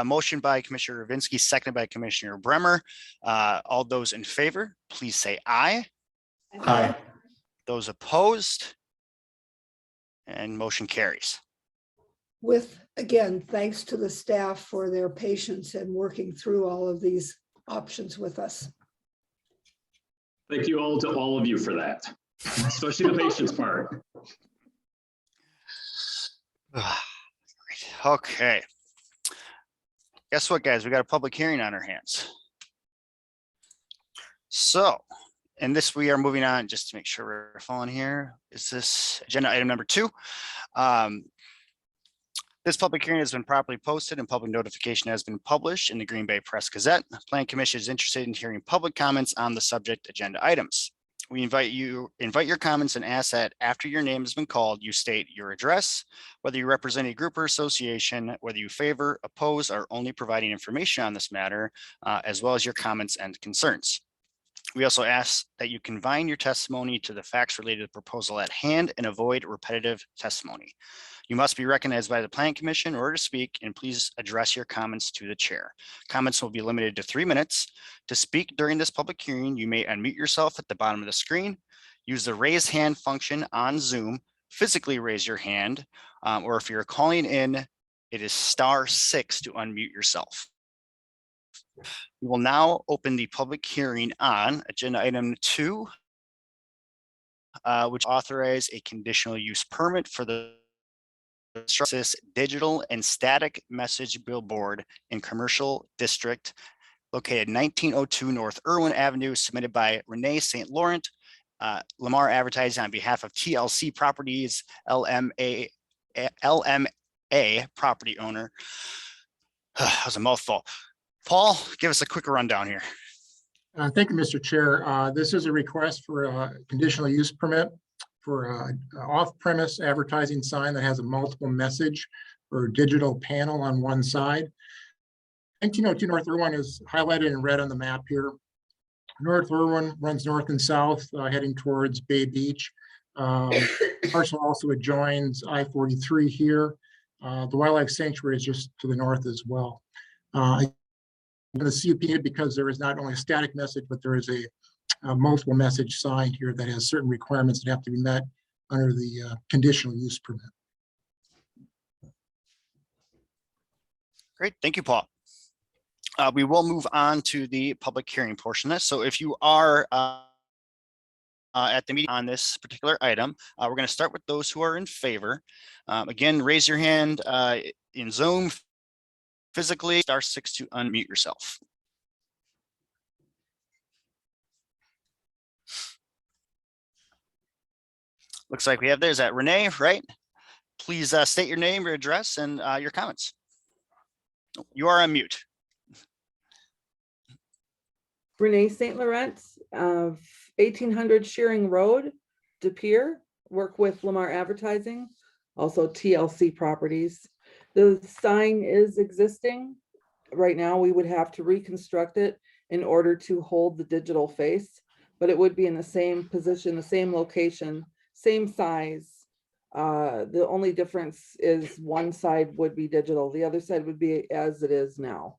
Motion by Commissioner Ravinsky, seconded by Commissioner Bremer. All those in favor, please say aye. Aye. Those opposed, and motion carries. With, again, thanks to the staff for their patience and working through all of these options with us. Thank you all to all of you for that, especially the patience part. Okay. Guess what, guys? We got a public hearing on our hands. So, and this we are moving on just to make sure we're following here. Is this agenda item number 2? This public hearing has been properly posted and public notification has been published in the Green Bay Press Gazette. The Planning Commission is interested in hearing public comments on the subject agenda items. We invite your comments and ask that after your name has been called, you state your address, whether you represent a group or association, whether you favor, oppose, or only providing information on this matter, as well as your comments and concerns. We also ask that you confine your testimony to the facts related to the proposal at hand and avoid repetitive testimony. You must be recognized by the Planning Commission in order to speak, and please address your comments to the chair. Comments will be limited to 3 minutes. To speak during this public hearing, you may unmute yourself at the bottom of the screen, use the raise hand function on Zoom, physically raise your hand, or if you're calling in, it is *6 to unmute yourself. We will now open the public hearing on agenda item 2, which authorize a conditional use permit for the this digital and static message billboard in commercial district located 1902 North Irwin Avenue, submitted by Renee St. Laurent, Lamar Advertising on behalf of TLC Properties, LMA property owner. That was a mouthful. Paul, give us a quick rundown here. Thank you, Mr. Chair. This is a request for a conditional use permit for an off-premise advertising sign that has a multiple message or digital panel on one side. 1902 North Irwin is highlighted in red on the map here. North Irwin runs north and south, heading towards Bay Beach. Parcel also adjoins I-43 here. The wildlife sanctuary is just to the north as well. The CUP, because there is not only a static message, but there is a multiple message sign here that has certain requirements that have to be met under the conditional use permit. Great, thank you, Paul. We will move on to the public hearing portion of this. So if you are at the meeting on this particular item, we're going to start with those who are in favor. Again, raise your hand in Zoom. Physically, *6 to unmute yourself. Looks like we have there's that Renee, right? Please state your name, your address, and your comments. You are on mute. Renee St. Laurent of 1800 Shearing Road, De Pere, work with Lamar Advertising, also TLC Properties. The sign is existing. Right now, we would have to reconstruct it in order to hold the digital face, but it would be in the same position, the same location, same size. The only difference is one side would be digital. The other side would be as it is now.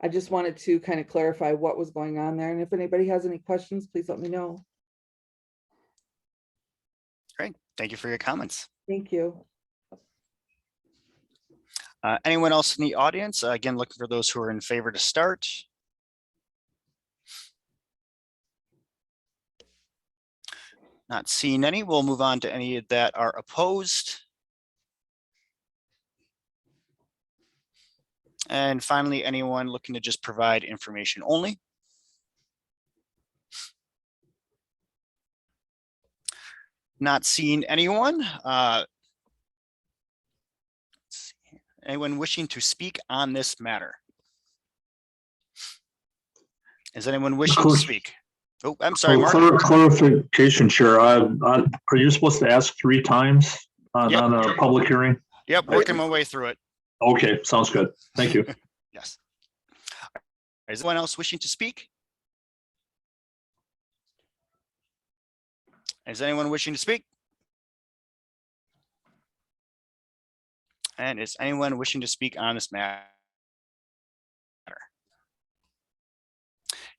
I just wanted to kind of clarify what was going on there. And if anybody has any questions, please let me know. Great. Thank you for your comments. Thank you. Anyone else in the audience? Again, looking for those who are in favor to start. Not seeing any. We'll move on to any that are opposed. And finally, anyone looking to just provide information only. Not seeing anyone. Anyone wishing to speak on this matter? Is anyone wishing to speak? Oh, I'm sorry, Mark. Clarification, Chair. Are you supposed to ask 3 times on a public hearing? Yep, working my way through it. Okay, sounds good. Thank you. Yes. Is anyone else wishing to speak? Is anyone wishing to speak? And is anyone wishing to speak on this matter?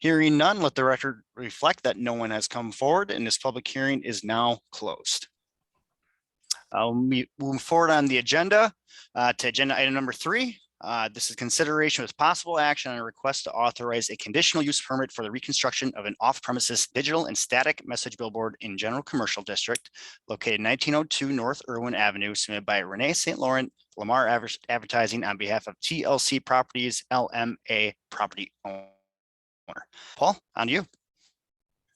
Hearing none, let the record reflect that no one has come forward and this public hearing is now closed. I'll move forward on the agenda to agenda item number 3. This is consideration with possible action on a request to authorize a conditional use permit for the reconstruction of an off-premises digital and static message billboard in general commercial district located 1902 North Irwin Avenue, submitted by Renee St. Laurent, Lamar Advertising on behalf of TLC Properties, LMA property owner. Paul, on to you.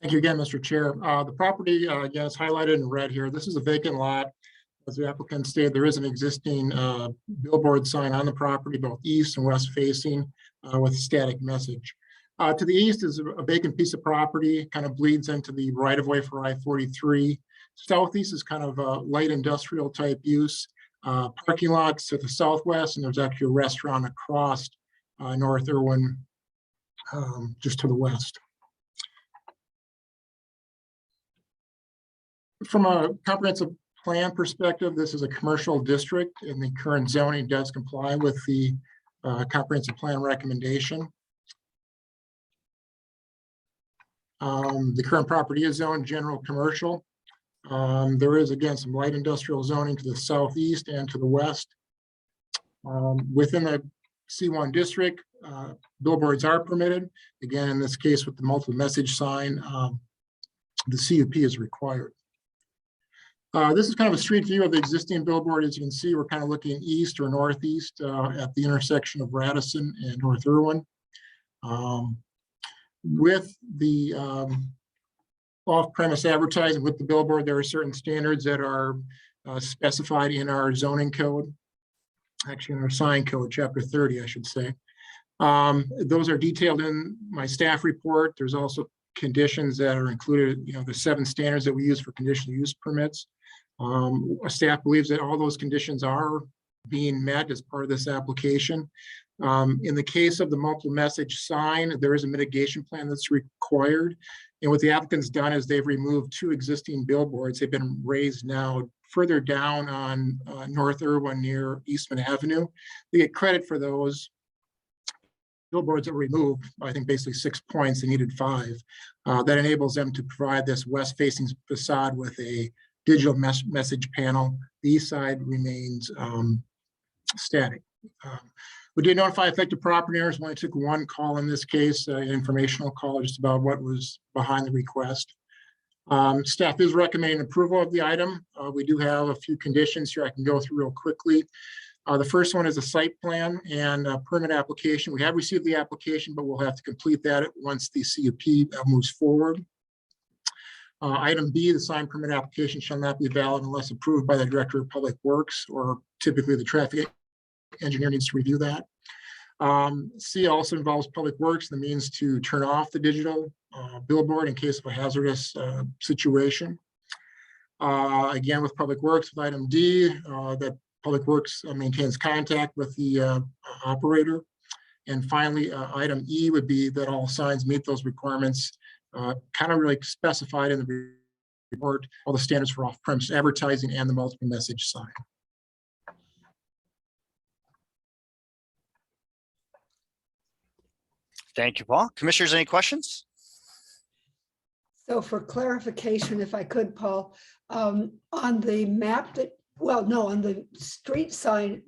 Thank you again, Mr. Chair. The property, again, is highlighted in red here. This is a vacant lot. As the applicant stated, there is an existing billboard sign on the property, both east and west facing, with a static message. To the east is a vacant piece of property, kind of bleeds into the right-of-way for I-43. Southeast is kind of a light industrial type use. Parking lots to the southwest, and there's actually a restaurant across North Irwin, just to the west. From a comprehensive plan perspective, this is a commercial district, and the current zoning does comply with the comprehensive plan recommendation. The current property is zoned general commercial. There is, again, some light industrial zoning to the southeast and to the west. Within the C1 district, billboards are permitted. Again, in this case, with the multiple message sign, the CUP is required. This is kind of a street view of the existing billboard. As you can see, we're kind of looking east or northeast at the intersection of Radisson and North Irwin. With the off-premise advertising with the billboard, there are certain standards that are specified in our zoning code, actually in our sign code, chapter 30, I should say. Those are detailed in my staff report. There's also conditions that are included, the 7 standards that we use for conditional use permits. Staff believes that all those conditions are being met as part of this application. In the case of the multiple message sign, there is a mitigation plan that's required. And what the applicant's done is they've removed 2 existing billboards. They've been raised now further down on North Irwin near Eastman Avenue. They get credit for those billboards that were removed. I think basically 6 points, they needed 5. That enables them to provide this west-facing facade with a digital message panel. The east side remains static. We did notify affected property owners. We only took 1 call in this case, an informational call just about what was behind the request. Staff is recommending approval of the item. We do have a few conditions here I can go through real quickly. The first one is a site plan and a permit application. We have received the application, but we'll have to complete that once the CUP moves forward. Item B, the sign permit application shall not be valid unless approved by the Director of Public Works, or typically the traffic engineer needs to review that. C also involves Public Works, the means to turn off the digital billboard in case of a hazardous situation. Again, with Public Works, with item D, that Public Works maintains contact with the operator. And finally, item E would be that all signs meet those requirements, kind of really specified in the report, all the standards for off-premise advertising and the multiple message sign. Thank you, Paul. Commissioners, any questions? So for clarification, if I could, Paul, on the map that, well, no, on the street sign,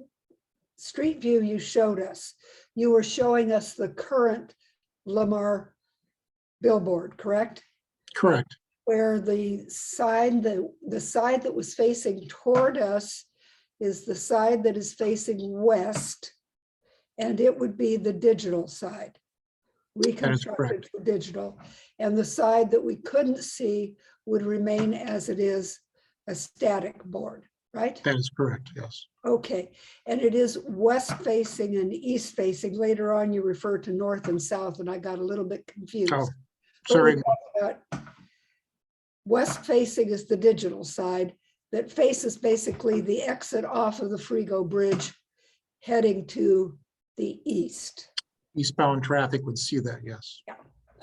street view you showed us, you were showing us the current Lamar billboard, correct? Correct. Where the sign, the side that was facing toward us is the side that is facing west, and it would be the digital side, reconstructed for digital. And the side that we couldn't see would remain as it is, a static board, right? That is correct, yes. Okay, and it is west facing and east facing. Later on, you refer to north and south, and I got a little bit confused. Oh, But sorry. we're talking about west facing is the digital side that faces basically the exit off of the Frigo Bridge heading to the east. Eastbound traffic would see that, yes. Yeah,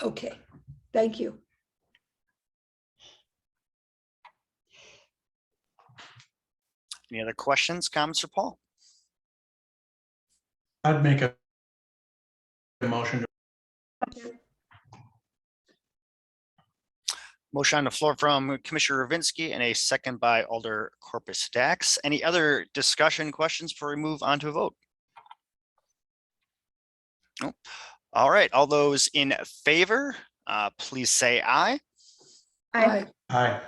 okay, thank you. Any other questions, comments for Paul? I'd make a motion to Motion on the floor from Commissioner Ravinsky and a second by Alder Corpus Dax. Any other discussion, questions before we move on to a vote? Nope. All right, all those in favor, please say aye. Aye. Aye.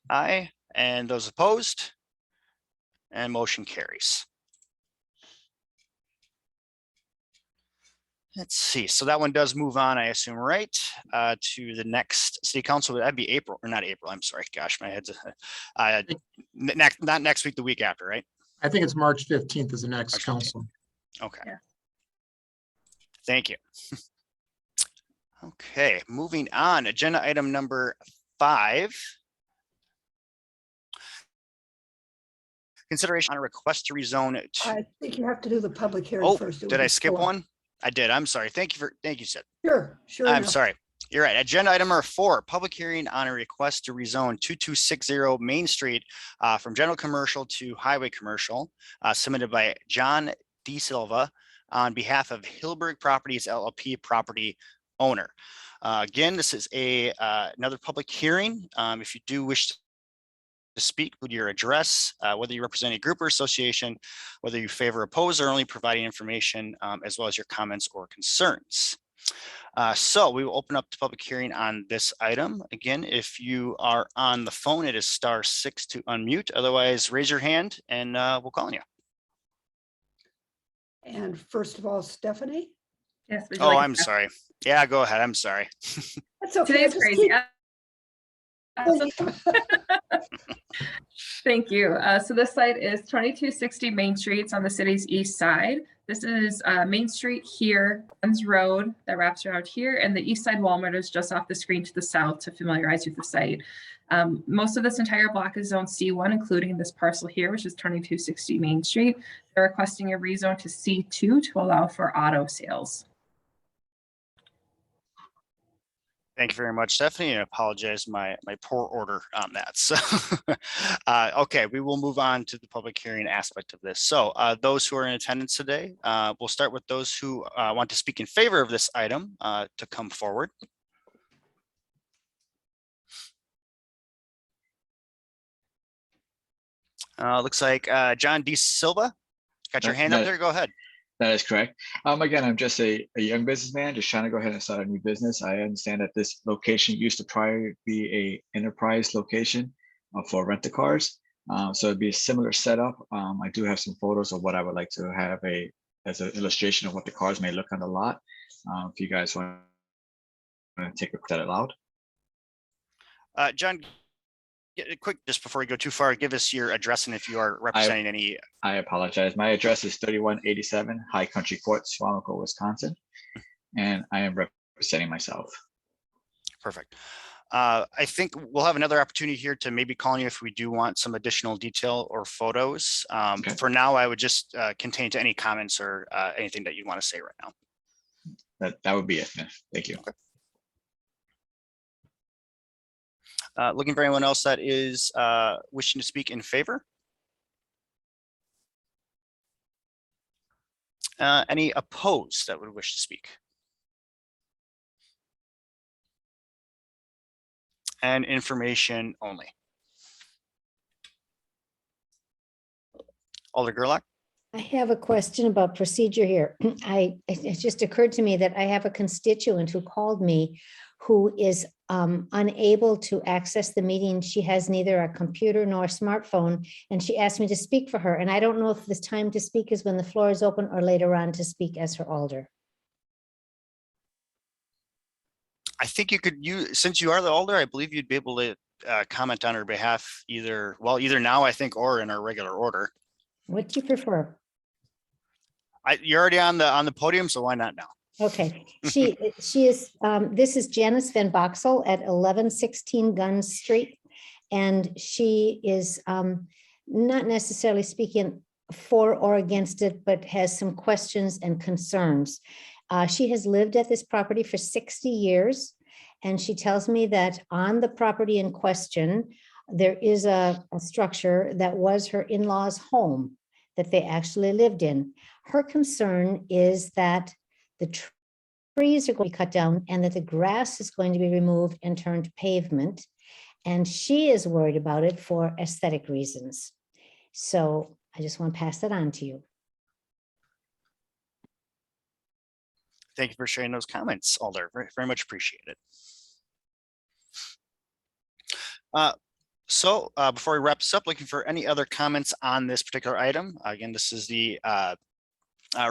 Aye. And those opposed? And motion carries. Let's see. So that one does move on, I assume, right? To the next city council. That'd be April, or not April. I'm sorry. Gosh, my head's not next week, the week after, right? I think it's March 15th is the next March 15th. council. Okay. Yeah. Thank you. Okay, moving on. Agenda item number 5. Consideration on a request to rezone. I think you have to do the public hearing Oh, first. It did would I be skip slow. one? I did. I'm sorry. Thank you, Sid. Sure, sure. I'm enough. sorry. You're right. Agenda item number 4, public hearing on a request to rezone 2260 Main Street from general commercial to highway commercial, submitted by John D. Silva on behalf of Hillberg Properties LLP property owner. Again, this is another public hearing. If you do wish to speak with your address, whether you represent a group or association, whether you favor, oppose, or only providing information, as well as your comments or concerns. So we will open up the public hearing on this item. Again, if you are on the phone, it is *6 to unmute. Otherwise, raise your hand and we'll call on you. And first of all, Stephanie. Yes. would you Oh, like to I'm start? sorry. Yeah, go ahead. I'm sorry. That's okay. Today's just crazy. keep- Thank you. So this site is 2260 Main Street. It's on the city's east side. This is Main Street here, Guns Road that wraps around here, and the east side Walmart is just off the screen to the south to familiarize you with the site. Most of this entire block is zone C1, including this parcel here, which is 2260 Main Street. They're requesting a rezone to C2 to allow for auto sales. Thank you very much, Stephanie. I apologize my poor order on that. So, okay, we will move on to the public hearing aspect of this. So those who are in attendance today, we'll start with those who want to speak in favor of this item to come forward. Looks like John D. Silva, got your hand up there. Go ahead. That is correct. Again, I'm just a young businessman, just trying to go ahead and start a new business. I understand that this location used to prior be a enterprise location for rent-a-cars. So it'd be a similar setup. I do have some photos of what I would like to have as an illustration of what the cars may look on the lot. If you guys want to take a look at it out. John, quick, just before we go too far, give us your address and if you are representing any. I apologize. My address is 3187 High Country Court, Swamico, Wisconsin, and I am representing myself. Perfect. I think we'll have another opportunity here to maybe call you if we do want some additional detail or photos. Okay. For now, I would just contain to any comments or anything that you want to say right now. That would be it. Thank you. Okay. Looking for anyone else that is wishing to speak in favor? Any opposed that would wish to speak? And information only. Alder Gerlach? I have a question about procedure here. It just occurred to me that I have a constituent who called me who is unable to access the meeting. She has neither a computer nor a smartphone, and she asked me to speak for her. And I don't know if the time to speak is when the floor is open or later on to speak as her alder. I think you could, since you are the alder, I believe you'd be able to comment on her behalf either now, I think, or in our regular order. What do you prefer? You're already on the podium, so why not now? Okay, she is, this is Janice Van Boxel at 1116 Guns Street. And she is not necessarily speaking for or against it, but has some questions and concerns. She has lived at this property for 60 years. And she tells me that on the property in question, there is a structure that was her in-laws' home that they actually lived in. Her concern is that the trees are going to be cut down and that the grass is going to be removed and turned to pavement. And she is worried about it for aesthetic reasons. So I just want to pass that on to you. Thank you for sharing those comments, Alder. Very, very much appreciated. So before we wrap this up, looking for any other comments on this particular item. Again, this is the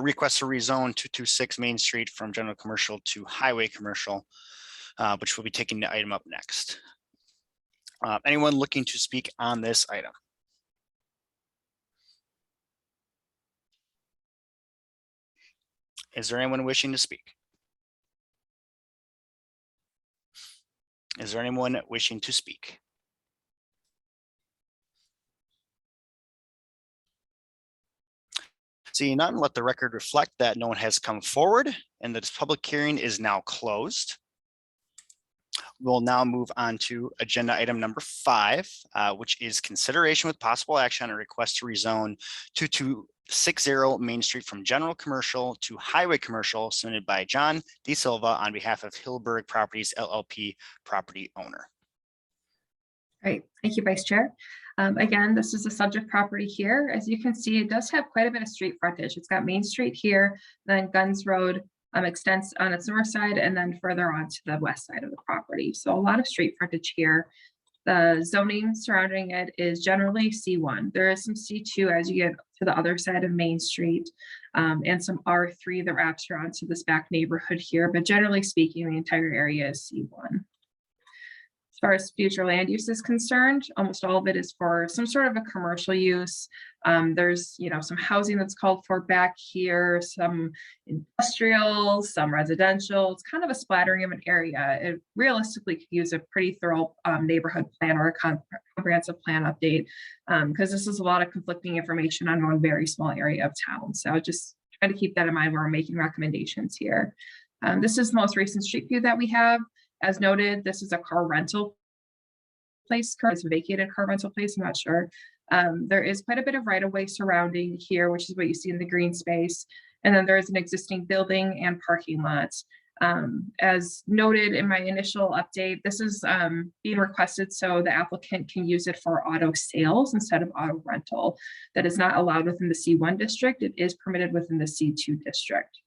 request to rezone 226 Main Street from general commercial to highway commercial, which will be taking the item up next. Anyone looking to speak on this item? Is there anyone wishing to speak? Is there anyone wishing to speak? Seeing none, let the record reflect that no one has come forward and that this public hearing is now closed. We'll now move on to agenda item number 5, which is consideration with possible action on a request to rezone 2260 Main Street from general commercial to highway commercial, submitted by John D. Silva on behalf of Hillberg Properties LLP property owner. Great, thank you, Vice Chair. Again, this is a subject property here. As you can see, it does have quite a bit of street frontage. It's got Main Street here, then Guns Road, extends on its north side and then further on to the west side of the property. So a lot of street frontage here. The zoning surrounding it is generally C1. There is some C2 as you get to the other side of Main Street, and some R3 that wraps around to this back neighborhood here. But generally speaking, the entire area is C1. As far as future land use is concerned, almost all of it is for some sort of a commercial use. There's, some housing that's called for back here, some industrial, some residential. It's kind of a splattering of an area. It realistically could use a pretty thorough neighborhood plan or a comprehensive plan update, because this is a lot of conflicting information on one very small area of town. So just try to keep that in mind when we're making recommendations here. This is the most recent street view that we have. As noted, this is a car rental place, it's a vacated car rental place, I'm not sure. There is quite a bit of right-of-way surrounding here, which is what you see in the green space. And then there is an existing building and parking lot. As noted in my initial update, this is being requested so the applicant can use it for auto sales instead of auto rental. That is not allowed within the C1 district. It is permitted within the C2 district.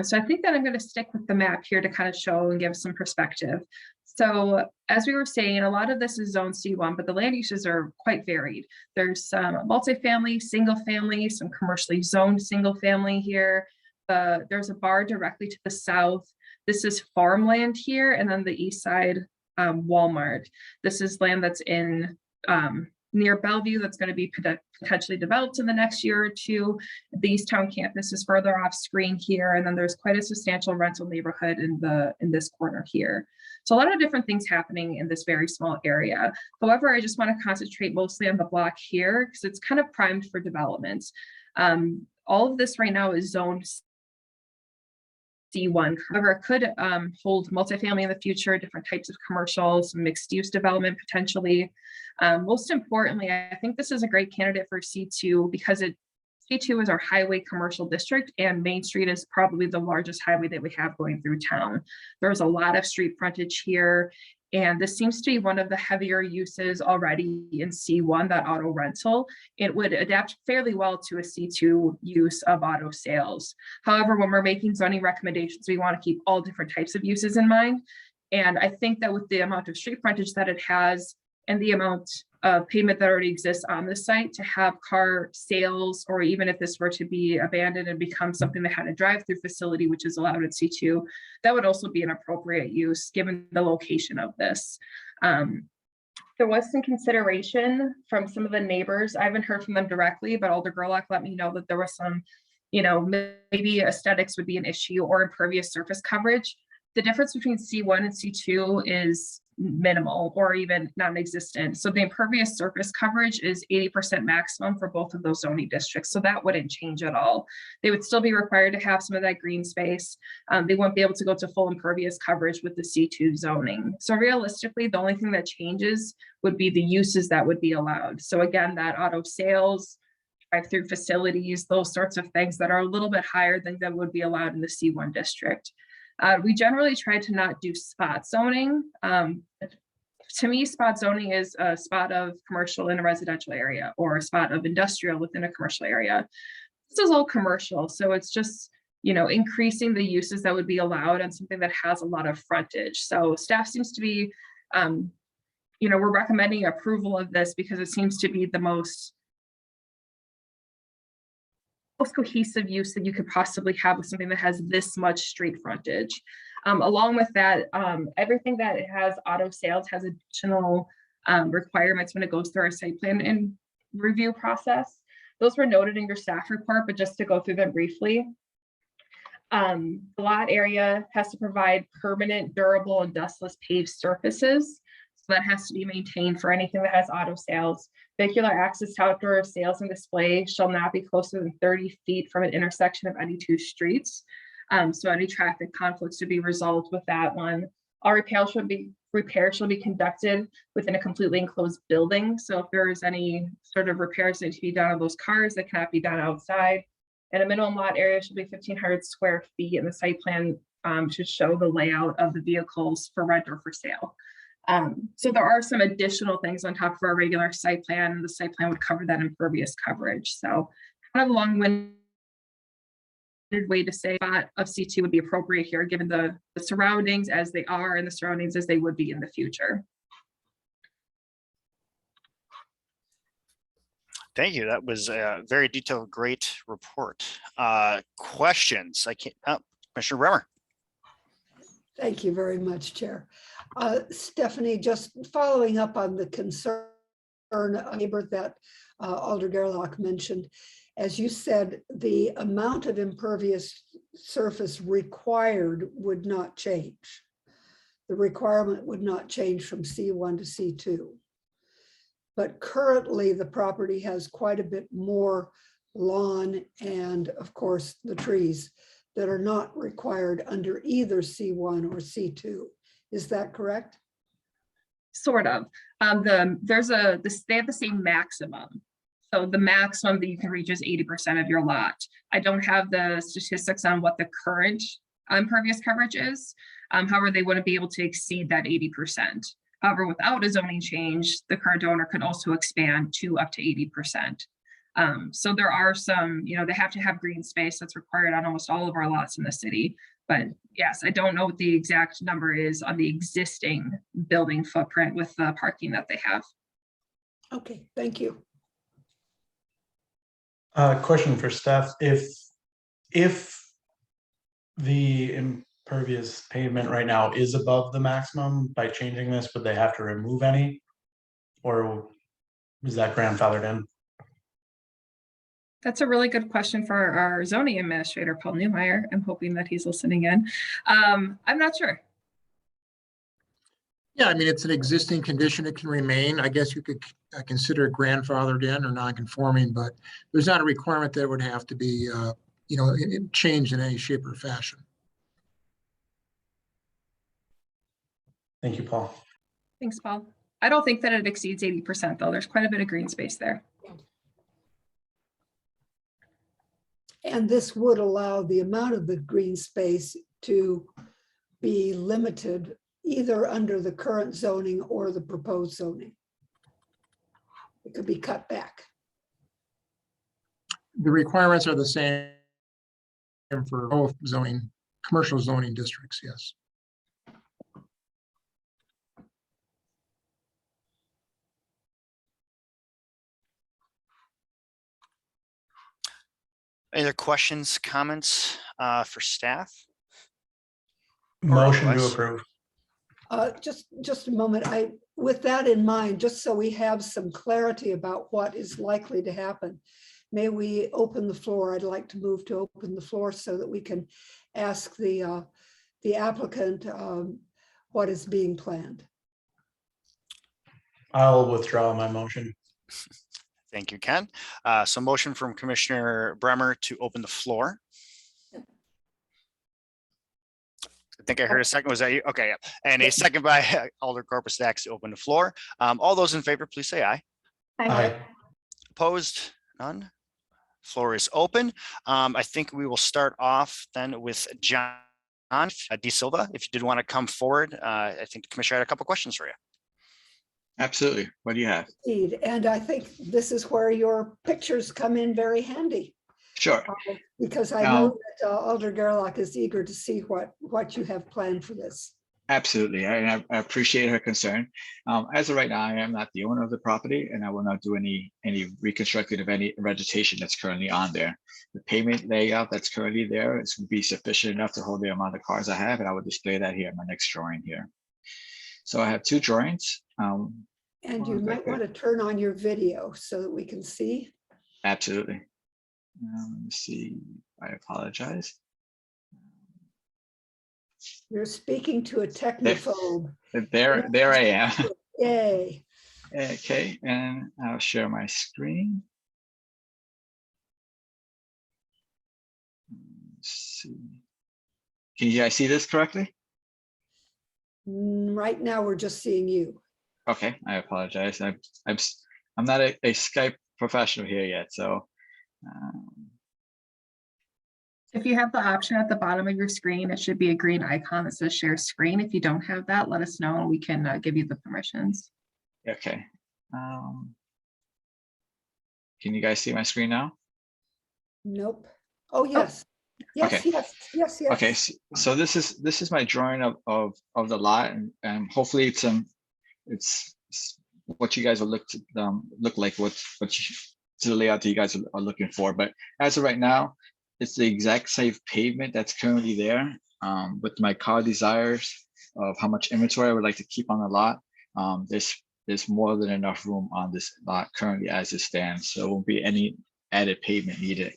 So I think that I'm going to stick with the map here to kind of show and give some perspective. So as we were saying, a lot of this is zone C1, but the land uses are quite varied. There's some multifamily, single family, some commercially zoned single family here. There's a bar directly to the south. This is farmland here, and then the east side, Walmart. This is land that's in near Bellevue that's going to be potentially developed in the next year or two. The East Town campus is further off screen here, and then there's quite a substantial rental neighborhood in this corner here. So a lot of different things happening in this very small area. However, I just want to concentrate mostly on the block here because it's kind of primed for development. All of this right now is zoned C1. However, it could hold multifamily in the future, different types of commercials, mixed use development potentially. Most importantly, I think this is a great candidate for C2 because C2 is our highway commercial district, and Main Street is probably the largest highway that we have going through town. There's a lot of street frontage here, and this seems to be one of the heavier uses already in C1, that auto rental. It would adapt fairly well to a C2 use of auto sales. However, when we're making zoning recommendations, we want to keep all different types of uses in mind. And I think that with the amount of street frontage that it has and the amount of pavement that already exists on the site, to have car sales, or even if this were to be abandoned and become something that had a drive-through facility, which is allowed at C2, that would also be an appropriate use given the location of this. There was some consideration from some of the neighbors. I haven't heard from them directly, but Alder Gerlach let me know that there was some, maybe aesthetics would be an issue, or impervious surface coverage. The difference between C1 and C2 is minimal or even non-existent. So the impervious surface coverage is 80% maximum for both of those zoning districts. So that wouldn't change at all. They would still be required to have some of that green space. They won't be able to go to full impervious coverage with the C2 zoning. So realistically, the only thing that changes would be the uses that would be allowed. So again, that auto sales, drive-through facilities, those sorts of things that are a little bit higher than that would be allowed in the C1 district. We generally try to not do spot zoning. To me, spot zoning is a spot of commercial in a residential area, or a spot of industrial within a commercial area. This is all commercial, so it's just, increasing the uses that would be allowed on something that has a lot of frontage. So staff seems to be, we're recommending approval of this because it seems to be the most cohesive use that you could possibly have with something that has this much street frontage. Along with that, everything that has auto sales has additional requirements when it goes through our site plan and review process. Those were noted in your staff report, but just to go through them briefly. The lot area has to provide permanent, durable, and dustless paved surfaces. So that has to be maintained for anything that has auto sales. Vehicular access to outdoor sales and display shall not be closer than 30 feet from an intersection of any two streets. So any traffic conflicts to be resolved with that one. All repairs shall be conducted within a completely enclosed building. So if there is any sort of repairs that need to be done on those cars, that cannot be done outside. And a minimum lot area should be 1,500 square feet, and the site plan should show the layout of the vehicles for rent or for sale. So there are some additional things on top of our regular site plan, and the site plan would cover that impervious coverage. So kind of long-winded way to say spot of C2 would be appropriate here, given the surroundings as they are and the surroundings as they would be in the future. Thank you. That was a very detailed, great report. Questions? Commissioner Bremer. Thank you very much, Chair. Stephanie, just following up on the concern neighbor that Alder Gerlach mentioned. As you said, the amount of impervious surface required would not change. The requirement would not change from C1 to C2. But currently the property has quite a bit more lawn and of course the trees that are not required under either C1 or C2. Is that correct? Sort of. They have the same maximum. So the maximum that you can reach is 80% of your lot. I don't have the statistics on what the current impervious coverage is. However, they wouldn't be able to exceed that 80%. However, without a zoning change, the current owner could also expand to up to 80%. So there are some, they have to have green space that's required on almost all of our lots in the city. But yes, I don't know what the exact number is on the existing building footprint with the parking that they have. Okay, thank you. Question for Steph. If the impervious pavement right now is above the maximum, by changing this, would they have to remove any? Or is that grandfathered in? That's a really good question for our zoning administrator, Paul Newmeyer. I'm hoping that he's listening in. I'm not sure. Yeah, I mean, it's an existing condition. It can remain. I guess you could consider it grandfathered in or non-conforming, but there's not a requirement that it would have to be, changed in any shape or fashion. Thank you, Paul. Thanks, Paul. I don't think that it exceeds 80% though. There's quite a bit of green space there. And this would allow the amount of the green space to be limited either under the current zoning or the proposed zoning. It could be cut back. The requirements are the same for both commercial zoning districts, yes. Any other questions, comments for staff? Motion to approve. Just a moment. With that in mind, just so we have some clarity about what is likely to happen, may we open the floor? I'd like to move to open the floor so that we can ask the applicant what is being planned. I'll withdraw my motion. Thank you, Ken. So motion from Commissioner Bremer to open the floor. I think I heard a second. Was that you? Okay. Yeah. And a second by Alder Corpus Dax to open the floor. All those in favor, please say aye. Aye. Opposed? None. Floor is open. I think we will start off then with John D. Silva. If you did want to come forward, I think the commissioner had a couple questions for you. Absolutely. What do you have? Indeed. And I think this is where your pictures come in very handy. Sure. Because I know that Alder Gerlach is eager to see what you have planned for this. Absolutely. I appreciate her concern. As of right now, I am not the owner of the property and I will not do any reconstructing of any vegetation that's currently on there. The pavement layout that's currently there is going to be sufficient enough to hold the amount of cars I have, and I will display that here in my next drawing here. So I have two drawings. And you might want to turn on your video so that we can see. Absolutely. Let me see. I apologize. You're speaking to a technophobe. There I am. Yay. Okay, and I'll share my screen. Let's see. Can you guys see this correctly? Right now, we're just seeing you. Okay, I apologize. I'm not a Skype professional here yet, so. If you have the option at the bottom of your screen, it should be a green icon that says share screen. If you don't have that, let us know and we can give you the permissions. Okay. Can you guys see my screen now? Nope. Oh, yes. Yes, Okay. yes. Okay, so this is my drawing of the lot, and hopefully it's what you guys will look like, what to the layout that you guys are looking for. But as of right now, it's the exact same pavement that's currently there. With my car desires of how much inventory I would like to keep on the lot, there's more than enough room on this lot currently as it stands. So there won't be any added pavement needed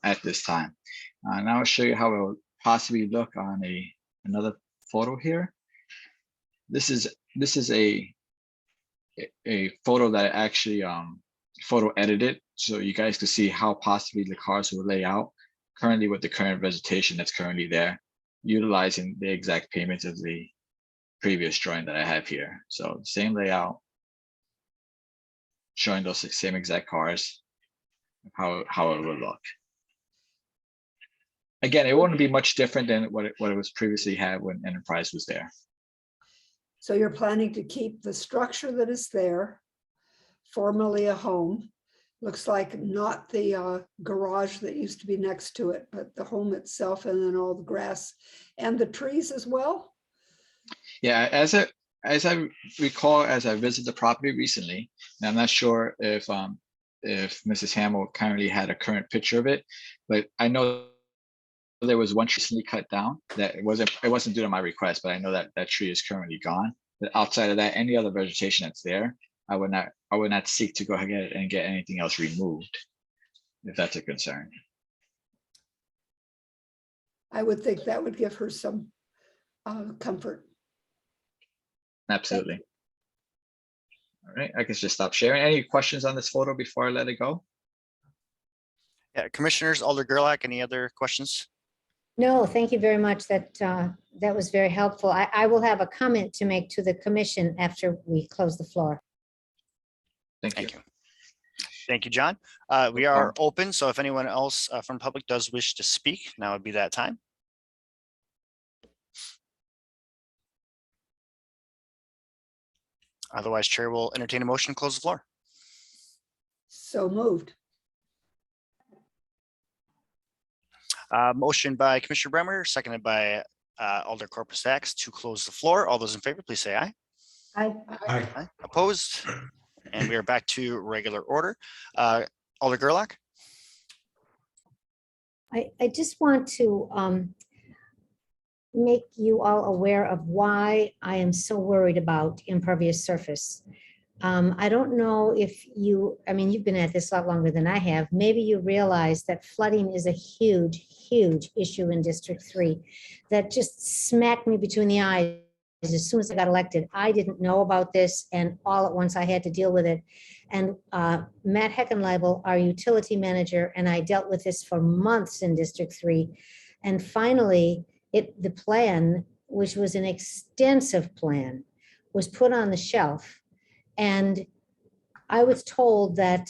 at this time. Now I'll show you how it will possibly look on another photo here. This is a photo that I actually photo edited, so you guys could see how possibly the cars will lay out currently with the current vegetation that's currently there, utilizing the exact pavement of the previous drawing that I have here. So same layout, showing those same exact cars, how it will look. Again, it wouldn't be much different than what it was previously had when Enterprise was there. So you're planning to keep the structure that is there, formerly a home. Looks like not the garage that used to be next to it, but the home itself, and then all the grass and the trees as well? Yeah, as I recall, as I visited the property recently, and I'm not sure if Mrs. Hamill currently had a current picture of it, but I know there was one tree recently cut down that it wasn't due to my request, but I know that that tree is currently gone. But outside of that, any other vegetation that's there, I would not seek to go ahead and get anything else removed, if that's a concern. I would think that would give her some comfort. Absolutely. All right, I can just stop sharing. Any questions on this photo before I let it go? Yeah, Commissioners, Alder Gerlach, any other questions? No, thank you very much. That was very helpful. I will have a comment to make to the commission after we close the floor. Thank you. Thank you, John. We are open, so if anyone else from public does wish to speak, now would be that time. Otherwise, Chair will entertain a motion to close the floor. So moved. Motion by Commissioner Bremer, seconded by Alder Corpus Dax to close the floor. All those in favor, please say aye. I Aye. Opposed? And we are back to regular order. Alder Gerlach? I just want to make you all aware of why I am so worried about impervious surface. I don't know if you've been at this a lot longer than I have. Maybe you realize that flooding is a huge, huge issue in District 3 that just smacked me between the eyes as soon as I got elected. I didn't know about this, and all at once I had to deal with it. And Matt Heckenleibel, our utility manager, and I dealt with this for months in District 3. And finally, the plan, which was an extensive plan, was put on the shelf. And I was told that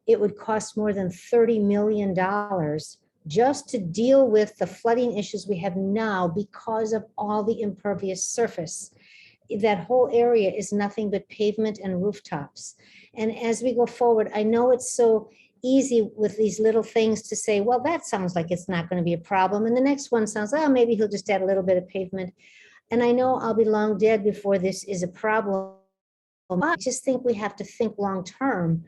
it would cost more than $30 million just to deal with the flooding issues we have now because of all the impervious surface. That whole area is nothing but pavement and rooftops. And as we go forward, I know it's so easy with these little things to say, well, that sounds like it's not going to be a problem. And the next one sounds, oh, maybe he'll just add a little bit of pavement. And I know I'll be long dead before this is a problem. I just think we have to think long-term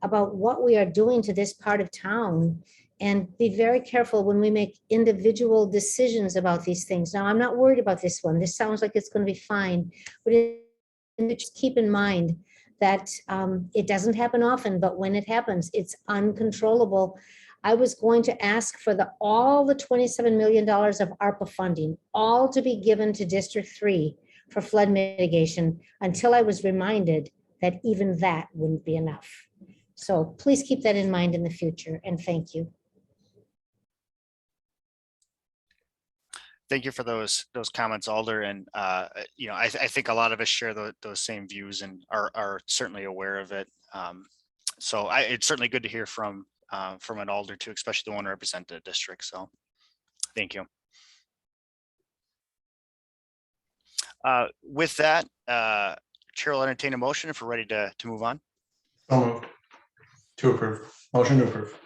about what we are doing to this part of town and be very careful when we make individual decisions about these things. Now, I'm not worried about this one. This sounds like it's going to be fine, but just keep in mind that it doesn't happen often, but when it happens, it's uncontrollable. I was going to ask for all the $27 million of ARPA funding, all to be given to District 3 for flood mitigation until I was reminded that even that wouldn't be enough. So please keep that in mind in the future, and thank you. Thank you for those comments, Alder. And I think a lot of us share those same views and are certainly aware of it. So it's certainly good to hear from an Alder too, especially the one representing the district. So thank you. With that, Chair will entertain a motion if we're ready to move on. So moved. To approve. Motion to approve.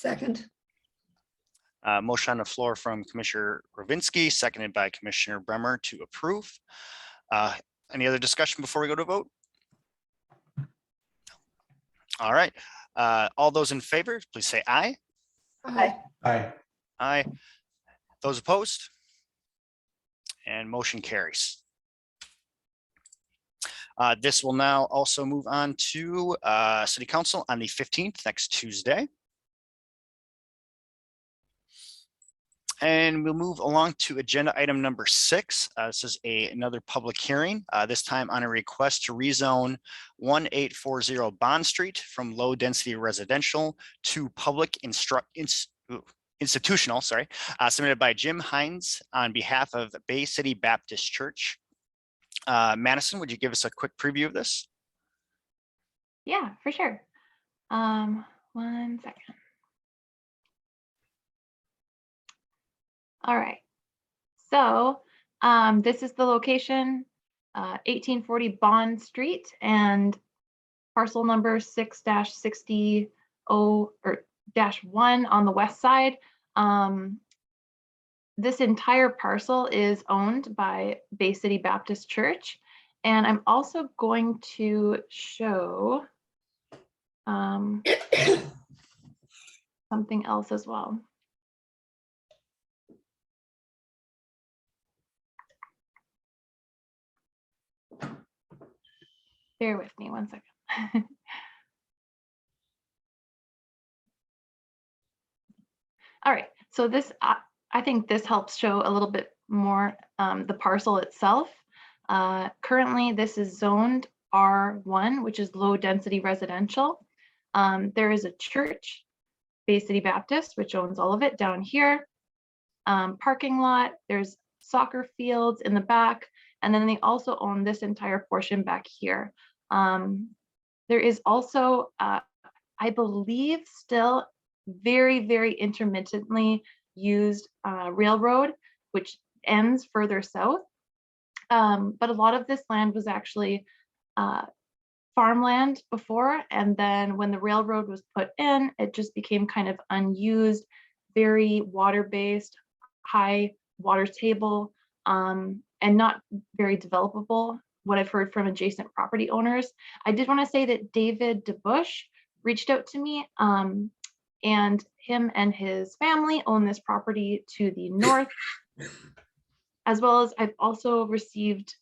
Second. Motion on the floor from Commissioner Rovinsky, seconded by Commissioner Bremer to approve. Any other discussion before we go to vote? All right. All those in favor, please say aye. Aye. Aye. Aye. Those opposed? And motion carries. This will now also move on to City Council on the 15th, next Tuesday. And we'll move along to agenda item number 6. This is another public hearing, this time on a request to rezone 1840 Bond Street from low density residential to public institutional, submitted by Jim Hines on behalf of Bay City Baptist Church. Madison, would you give us a quick preview of this? Yeah, for sure. 1 second. All right. So this is the location, 1840 Bond Street, and parcel number 6-60 or -1 on the west side. This entire parcel is owned by Bay City Baptist Church. And I'm also going to show something else as well. Bear with me 1 second. All right, so this, I think this helps show a little bit more the parcel itself. Currently, this is zoned R1, which is low density residential. There is a church, Bay City Baptist, which owns all of it down here. Parking lot, there's soccer fields in the back, and then they also own this entire portion back here. There is also, I believe, still very, very intermittently used railroad, which ends further south. But a lot of this land was actually farmland before, and then when the railroad was put in, it just became kind of unused, very water-based, high water table, and not very developable, what I've heard from adjacent property owners. I did want to say that David DeBush reached out to me, and him and his family own this property to the north, as well as I've also received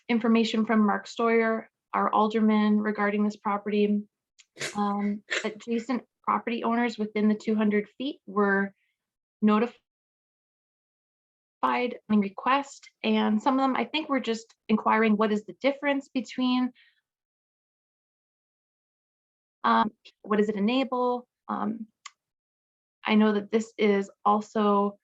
information from Mark Stoyer, our alderman, regarding this property. Adjacent property owners within the 200 feet were notified and request, and some of them I think were just inquiring what is the difference between what does it enable. I know that this is also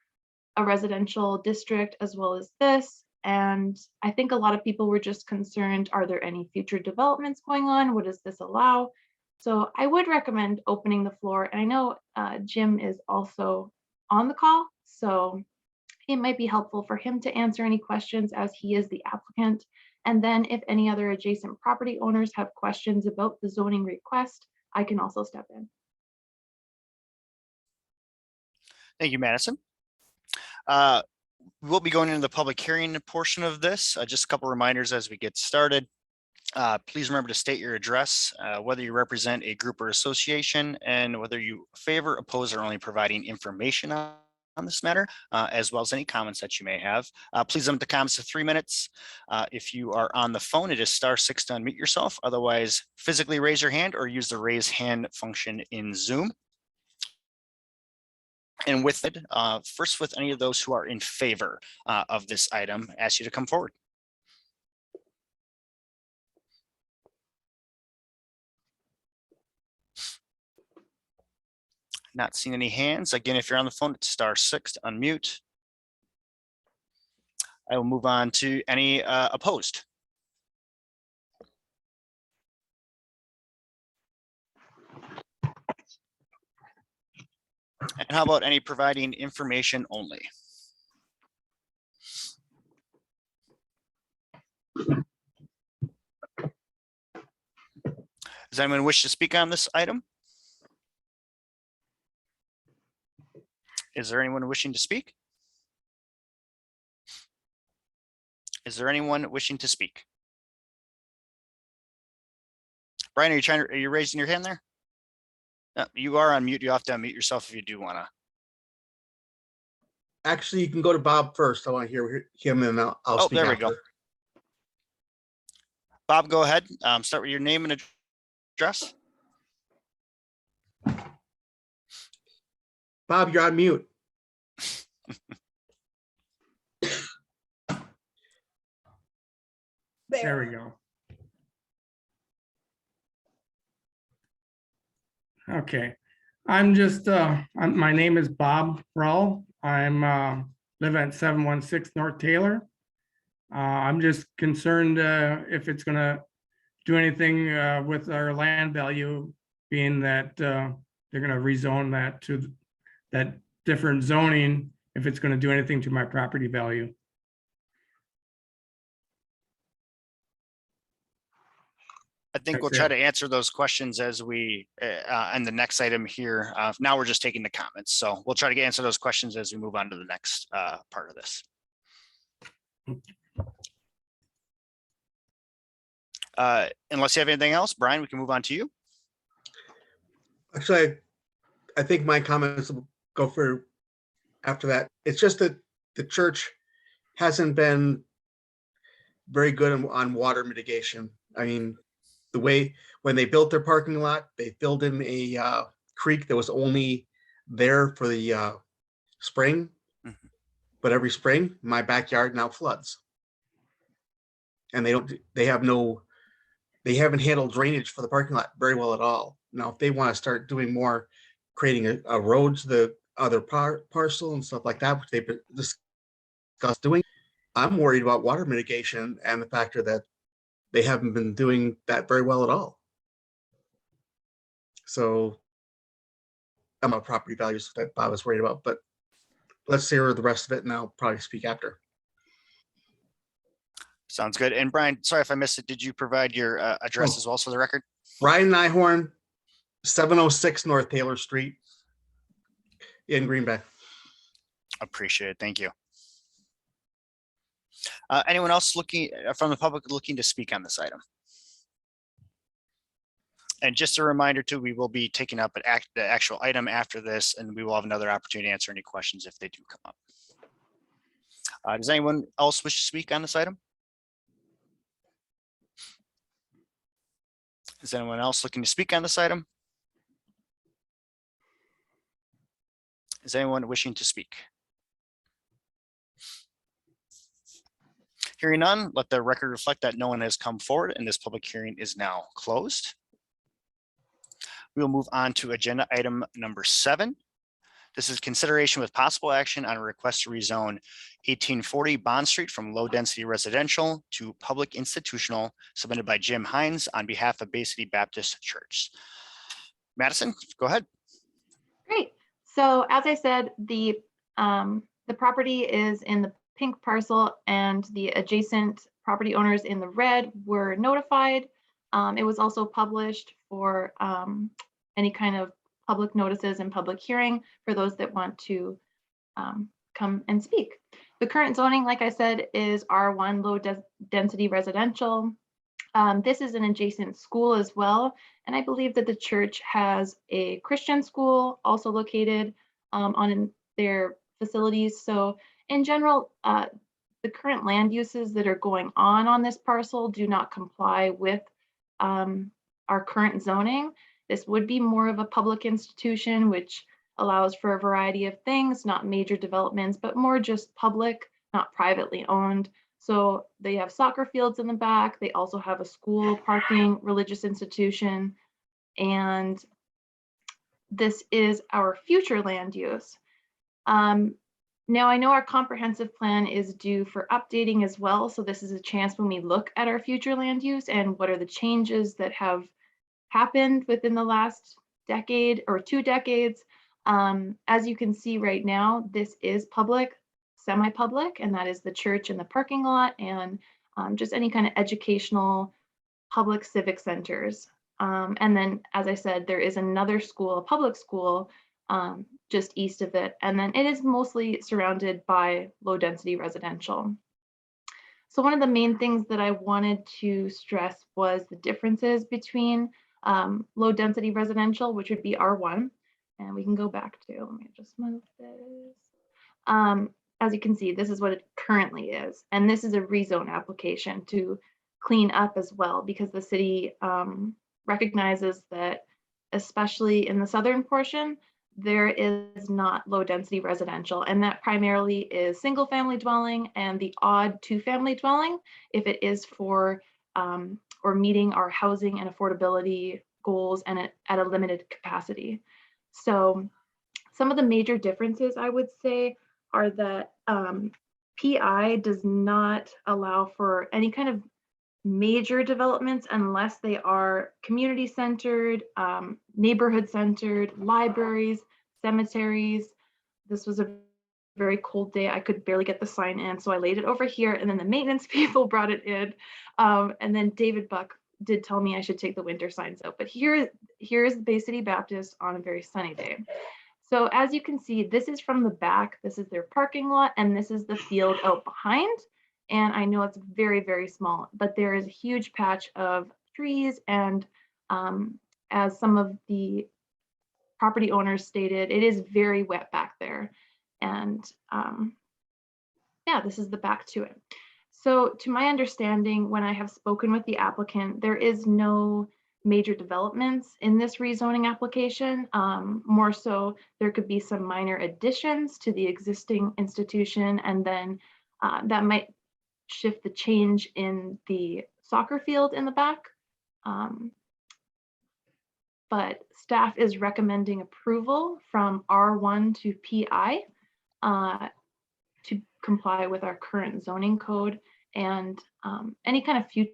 a residential district as well as this, and I think a lot of people were just concerned, are there any future developments going on? What does this allow? So I would recommend opening the floor, and I know Jim is also on the call, so it might be helpful for him to answer any questions as he is the applicant. And then if any other adjacent property owners have questions about the zoning request, I can also step in. Thank you, Madison. We'll be going into the public hearing portion of this. Just a couple reminders as we get started. Please remember to state your address, whether you represent a group or association, and whether you favor, oppose, or only providing information on this matter, as well as any comments that you may have. Please limit the comments to 3 minutes. If you are on the phone, it is *6 to unmute yourself. Otherwise, physically raise your hand or use the raise hand function in Zoom. And with it, first with any of those who are in favor of this item, I ask you to come forward. Not seeing any hands. Again, if you're on the phone, it's *6 to unmute. I will move on to any opposed. And how about any providing information only? Does anyone wish to speak on this item? Is there anyone wishing to speak? Is there anyone wishing to speak? Brian, are you raising your hand there? No, you are on mute. You have to unmute yourself if you do want to. Actually, you can go to Bob first. I want to hear him and I'll speak there we after. go. Bob, go ahead. Start with your name and address. Bob, you're on mute. There we go. Okay, I'm just, my name is Bob Rull. I'm live at 716 North Taylor. I'm just concerned if it's gonna do anything with our land value, being that they're gonna rezone that to that different zoning, if it's gonna do anything to my property value. I think we'll That's try it. to answer those questions as we, on the next item here. Now we're just taking the comments. So we'll try to answer those questions as we move on to the next part of this. Unless you have anything else, Brian, we can move on to you. Actually, I think my comments will go for after that. It's just that the church hasn't been very good on water mitigation. I mean, the way when they built their parking lot, they filled in a creek that was only there for the spring. Mm-hmm. But every spring, my backyard now floods. And they haven't handled drainage for the parking lot very well at all. Now, if they want to start doing more, creating a road to the other parcel and stuff like that, which they've discussed doing, I'm worried about water mitigation and the factor that they haven't been doing that very well at all. So I'm about property values that Bob was worried about, but let's hear the rest of it and I'll probably speak after. Sounds good. And Brian, sorry if I missed it. Did you provide your address as well for the record? Brian Nyhorn, 706 North Taylor Street in Green Bay. Appreciate it. Thank you. Anyone else looking from the public looking to speak on this item? And just a reminder too, we will be taking up the actual item after this, and we will have another opportunity to answer any questions if they do come up. Does anyone else wish to speak on this item? Is anyone else looking to speak on this item? Is anyone wishing to speak? Hearing none, let the record reflect that no one has come forward and this public hearing is now closed. We will move on to agenda item number 7. This is consideration with possible action on a request to rezone 1840 Bond Street from low density residential to public institutional, submitted by Jim Hines on behalf of Bay City Baptist Church. Madison, go ahead. Great. So as I said, the property is in the pink parcel and the adjacent property owners in the red were notified. It was also published for any kind of public notices and public hearing for those that want to come and speak. The current zoning, like I said, is R1 low density residential. This is an adjacent school as well. And I believe that the church has a Christian school also located on their facilities. So in general, the current land uses that are going on this parcel do not comply with our current zoning. This would be more of a public institution, which allows for a variety of things, not major developments, but more just public, not privately owned. So they have soccer fields in the back. They also have a school, parking, religious institution. And this is our future land use. Now I know our comprehensive plan is due for updating as well. So this is a chance when we look at our future land use and what are the changes that have happened within the last decade or 2 decades. As you can see right now, this is public, semi-public, and that is the church and the parking lot and just any kind of educational public civic centers. And then, as I said, there is another school, a public school, just east of it. And then it is mostly surrounded by low density residential. So one of the main things that I wanted to stress was the differences between low density residential, which would be R1. And we can go back to, let me just move this. As you can see, this is what it currently is. And this is a rezone application to clean up as well, because the city recognizes that, especially in the southern portion, there is not low density residential, and that primarily is single family dwelling and the odd 2-family dwelling, if it is for or meeting our housing and affordability goals and at a limited capacity. So some of the major differences I would say are that PI does not allow for any kind of major developments unless they are community centered, neighborhood centered, libraries, cemeteries. This was a very cold day. I could barely get the sign in, so I laid it over here, and then the maintenance people brought it in. And then David Buck did tell me I should take the winter signs out. But here's Bay City Baptist on a very sunny day. So as you can see, this is from the back. This is their parking lot, and this is the field out behind. And I know it's very, very small, but there is a huge patch of trees. And as some of the property owners stated, it is very wet back there. And yeah, this is the back to it. So to my understanding, when I have spoken with the applicant, there is no major developments in this rezoning application. More so, there could be some minor additions to the existing institution, and then that might shift the change in the soccer field in the back. But staff is recommending approval from R1 to PI to comply with our current zoning code, and any kind of future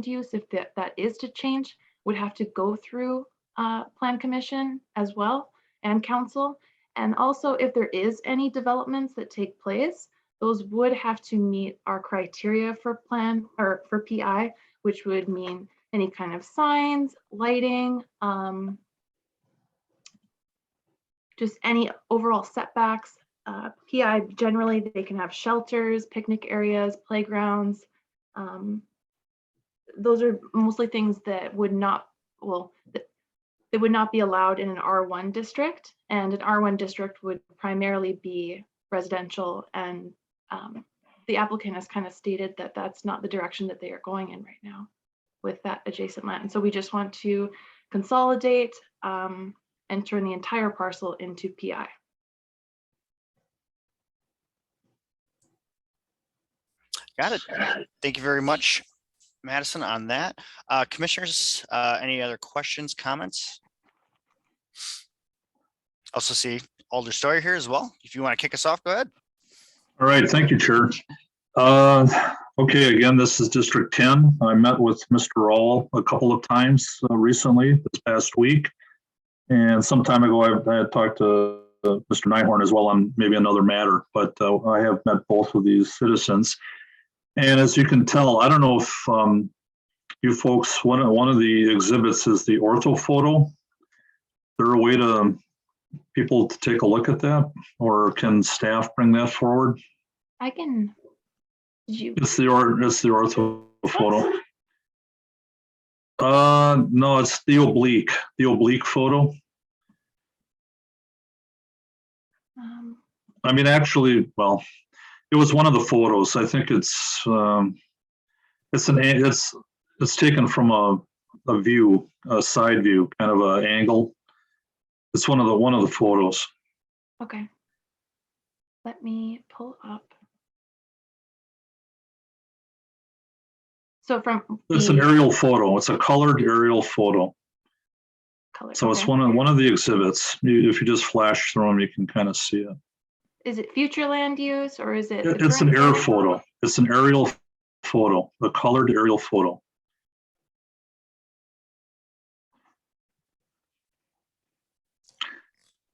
use, if that is to change, would have to go through Plan Commission as well and council. And also, if there is any developments that take place, those would have to meet our criteria for plan or for PI, which would mean any kind of signs, lighting, just any overall setbacks. PI, generally, they can have shelters, picnic areas, playgrounds. Those are mostly things that would not, well, they would not be allowed in an R1 district, and an R1 district would primarily be residential, and the applicant has kind of stated that that's not the direction that they are going in right now with that adjacent land. And so we just want to consolidate and turn the entire parcel into PI. Got it. Thank you very much, Madison, on that. Commissioners, any other questions, comments? Also see Alder Story here as well. If you want to kick us off, go ahead. All right, thank you, Chair. Okay, again, this is District 10. I met with Mr. Rawl a couple of times recently, this past week. And some time ago, I had talked to Mr. Nyhorn as well on maybe another matter, but I have met both of these citizens. And as you can tell, I don't know if you folks, one of the exhibits is the ortho photo. Is there a way to people to take a look at that, or can staff bring that forward? I can. It's the ortho photo. No, it's the oblique photo. I mean, actually, well, it was one of the photos. I think it's taken from a view, a side view, kind of an angle. It's one of the photos. Okay. Let me pull up. So it's an aerial photo. It's a colored aerial photo. So it's one of the exhibits. If you just flash through them, you can kind of see it. Is it future land use, or is it? It's an air photo. It's an aerial photo, a colored aerial photo.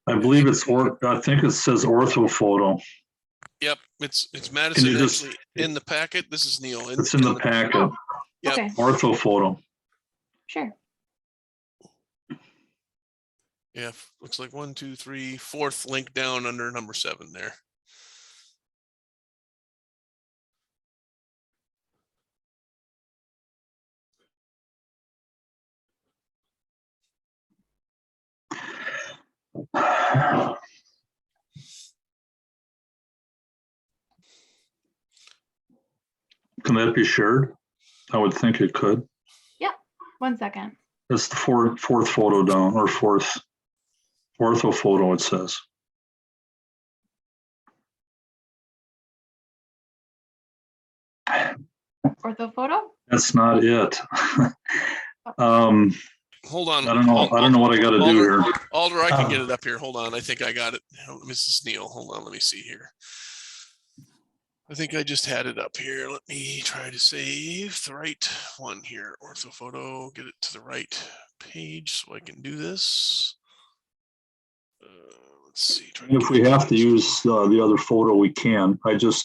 I believe I think it says ortho photo. Yep, it's Madison actually in the packet. This is Neil. It's in the packet. Oh, yep. Okay. Ortho photo. Sure. Yeah, looks like 1, 2, 3, fourth link down under number 7 there. Can that be shared? I would think it could. Yep, 1 second. It's the fourth photo down, or fourth ortho photo, it says. Ortho photo? That's not it. Hold on. I don't know. I don't know what I got to do here. Alder, I can get it up here. Hold on. I think I got it. Mrs. Neal, hold on. Let me see here. I think I just had it up here. Let me try to save the right one here. Ortho photo, get it to the right page so I can do this. Let's see. If we have to use the other photo, we can. The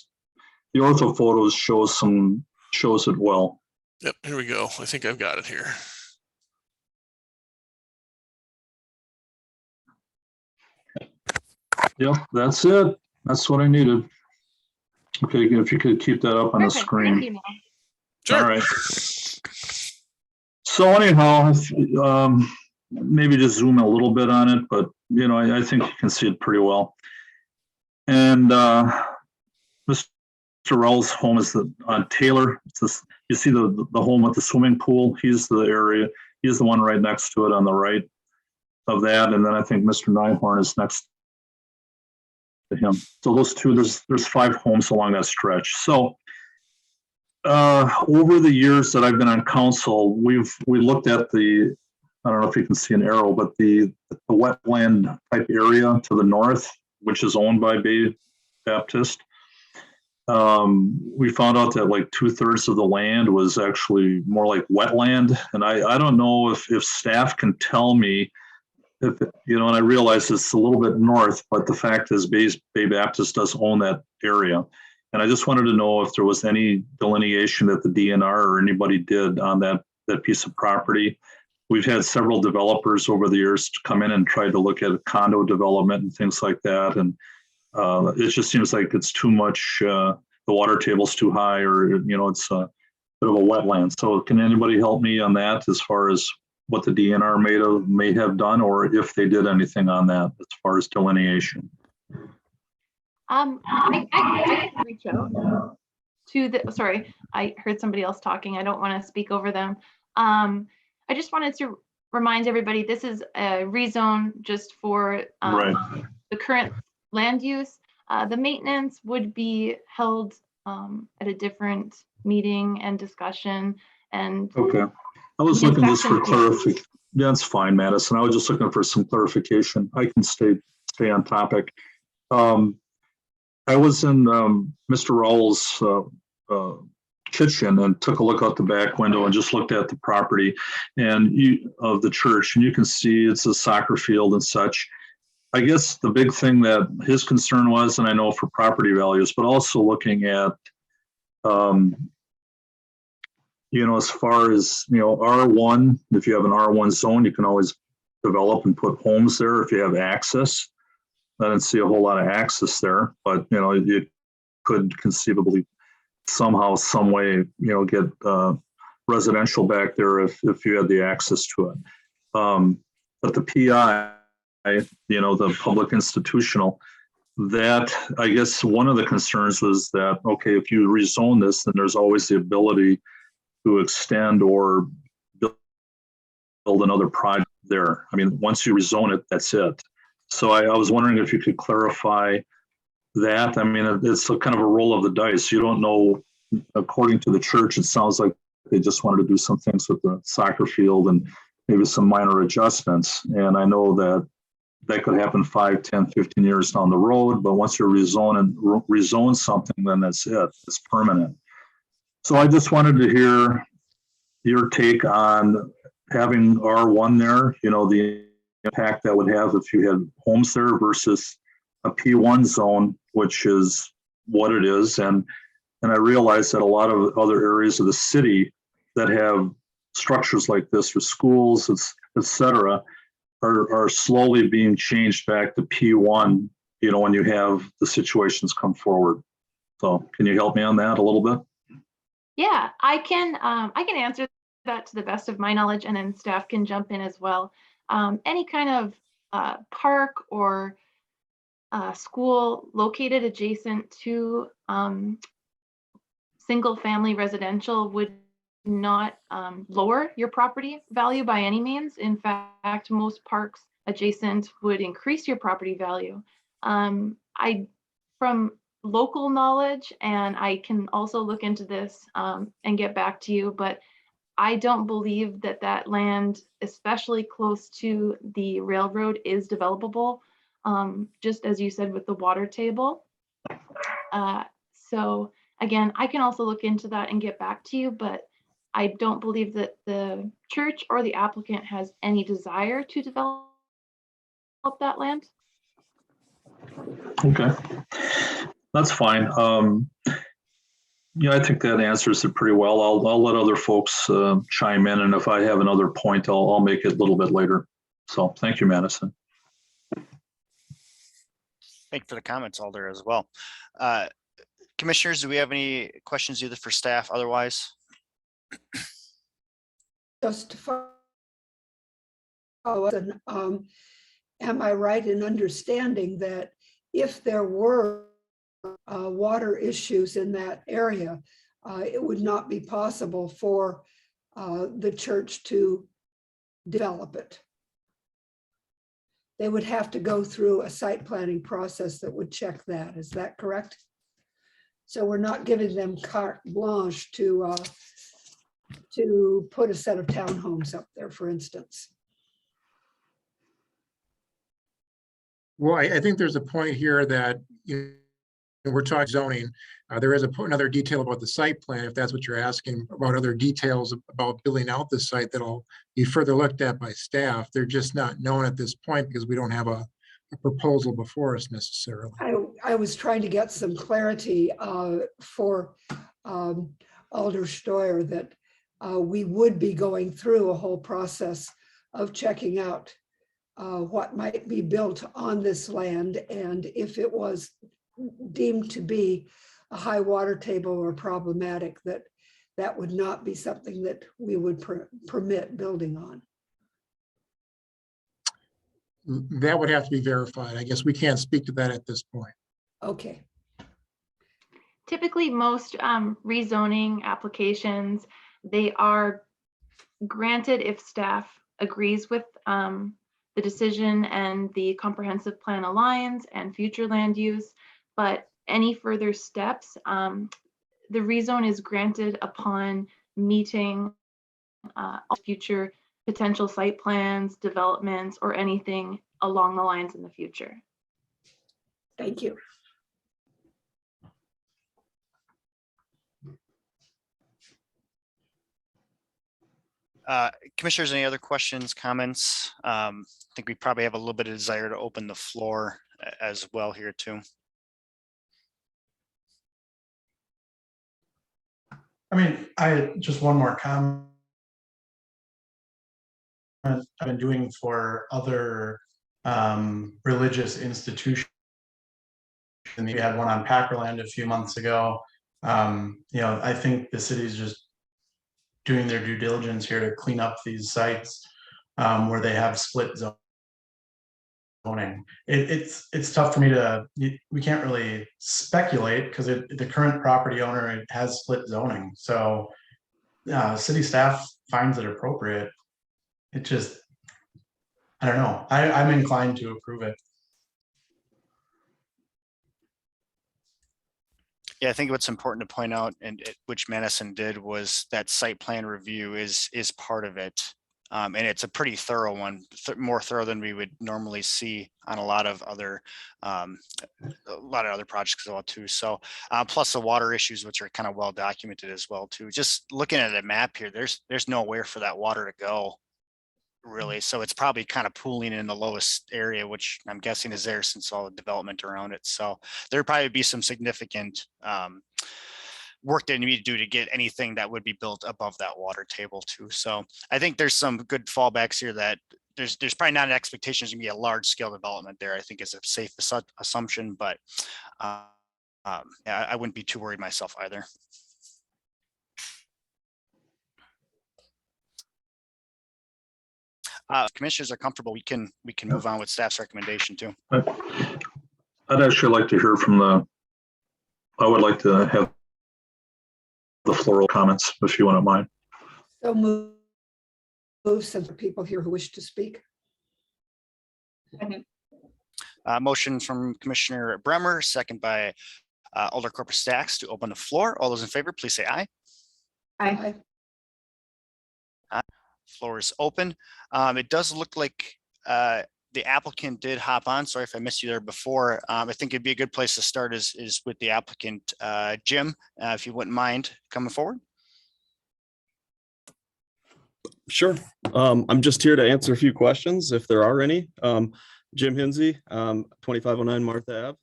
ortho photos shows it well. Yep, here we go. I think I've got it here. Yep, that's it. That's what I needed. Okay, if you could keep that up on the screen. Thank you, Neil. Sure. All right. So anyhow, maybe just zoom in a little bit on it, but I think you can see it pretty well. And Mr. Rowell's home is on Taylor. You see the home with the swimming pool. He's the one right next to it on the right of that. And then I think Mr. Nyhorn is next to him. So those two, there's 5 homes along that stretch. So over the years that I've been on council, we looked at I don't know if you can see an arrow, but the wetland type area to the north, which is owned by Bay Baptist. We found out that like 2/3 of the land was actually more like wetland. And I don't know if staff can tell me and I realize it's a little bit north, but the fact is Bay Baptist does own that area. And I just wanted to know if there was any delineation that the DNR or anybody did on that piece of property. We've had several developers over the years to come in and try to look at condo development and things like that. And it just seems like it's too much, the water table's too high, or, it's a bit of a wetland. So can anybody help me on that as far as what the DNR may have done, or if they did anything on that as far as delineation? I can reach out to sorry, I heard somebody else talking. I don't want to speak over them. I just wanted to remind everybody, this is a rezone just for the current land use. The maintenance would be held at a different meeting and discussion. And okay, I was looking just for clarification. Yeah, that's fine, Madison. I was just looking for some clarification. I can stay on topic. I was in Mr. Rowell's kitchen and took a look out the back window and just looked at the property of the church, and you can see it's a soccer field and such. I guess the big thing that his concern was, and I know for property values, but also looking at, as far as, R1, if you have an R1 zone, you can always develop and put homes there if you have access. I didn't see a whole lot of access there, but, you could conceivably somehow, some way, get residential back there if you had the access to it. But the PI, the public institutional, that I guess one of the concerns was that, okay, if you rezone this, then there's always the ability to extend or build another project there. I mean, once you rezone it, that's it. So I was wondering if you could clarify that. I mean, it's kind of a roll of the dice. You don't know, according to the church, it sounds like they just wanted to do some things with the soccer field and maybe some minor adjustments. And I know that could happen 5, 10, 15 years down the road, but once you rezone something, then that's it. It's permanent. So I just wanted to hear your take on having R1 there, the impact that would have if you had homes there versus a P1 zone, which is what it is. And I realize that a lot of other areas of the city that have structures like this for schools, et cetera, are slowly being changed back to P1, you know, when you have the situations come forward. So can you help me on that a little bit? Yeah, I can answer that to the best of my knowledge, and then staff can jump in as well. Any kind of park or school located adjacent to single family residential would not lower your property value by any means. In fact, most parks adjacent would increase your property value. From local knowledge, and I can also look into this and get back to you, but I don't believe that that land, especially close to the railroad, is developable, just as you said with the water table. So again, I can also look into that and get back to you, but I don't believe that the church or the applicant has any desire to develop that land. Okay, that's fine. Yeah, I think that answers it pretty well. I'll let other folks chime in, and if I have another point, I'll make it a little bit later. So thank you, Madison. Thank you for the comments, Alder, as well. Commissioners, do we have any questions either for staff otherwise? Just to follow up, am I right in understanding that if there were water issues in that area, it would not be possible for the church to develop it? They would have to go through a site planning process that would check that. Is that correct? So we're not giving them carte blanche to put a set of townhomes up there, for instance. Well, I think there's a point here that we're talking zoning. There is another detail about the site plan, if that's what you're asking, about other details about building out the site that'll be further looked at by staff. They're just not known at this point because we don't have a proposal before us necessarily. I was trying to get some clarity for Alder Steuer that we would be going through a whole process of checking out what might be built on this land, and if it was deemed to be a high water table or problematic, that would not be something that we would permit building on. That would have to be verified. I guess we can't speak to that at this point. Okay. Typically, most rezoning applications, they are granted if staff agrees with the decision and the comprehensive plan aligns and future land use. But any further steps, the rezone is granted upon meeting future potential site plans, developments, or anything along the lines in the future. Thank you. Commissioners, any other questions, comments? I think we probably have a little bit of desire to open the floor as well here too. I mean, I just one more comment I've been doing for other religious institutions. And we had one on Packerland a few months ago. You know, I think the city's just doing their due diligence here to clean up these sites where they have split zoning. It's tough for me to, we can't really speculate because the current property owner has split zoning. So city staff finds it appropriate. It just, I don't know. I'm inclined to approve it. Yeah, I think what's important to point out, and which Madison did, was that site plan review is part of it. And it's a pretty thorough one, more thorough than we would normally see on a lot of other projects as well too. So plus the water issues, which are kind of well documented as well too. Just looking at a map here, there's nowhere for that water to go, really. So it's probably kind of pooling in the lowest area, which I'm guessing is there since all the development around it. So there'd probably be some significant work that you need to do to get anything that would be built above that water table too. So I think there's some good fallbacks here that there's probably not an expectation there's gonna be a large scale development there. I think is a safe assumption, but yeah, I wouldn't be too worried myself either. Commissioners are comfortable, we can move on with staff's recommendation too. I'd actually like to hear from I would like to have the floral comments, if you wouldn't mind. So move some people here who wish to speak. Motion from Commissioner Bremer, second by Alder Corpus Stacks to open the floor. All those in favor, please say aye. Aye. Floor is open. It does look like the applicant did hop on. Sorry if I missed you there before. I think it'd be a good place to start is with the applicant, Jim, if you wouldn't mind coming forward. Sure. I'm just here to answer a few questions if there are any. Jim Hinsey, 2509 Martha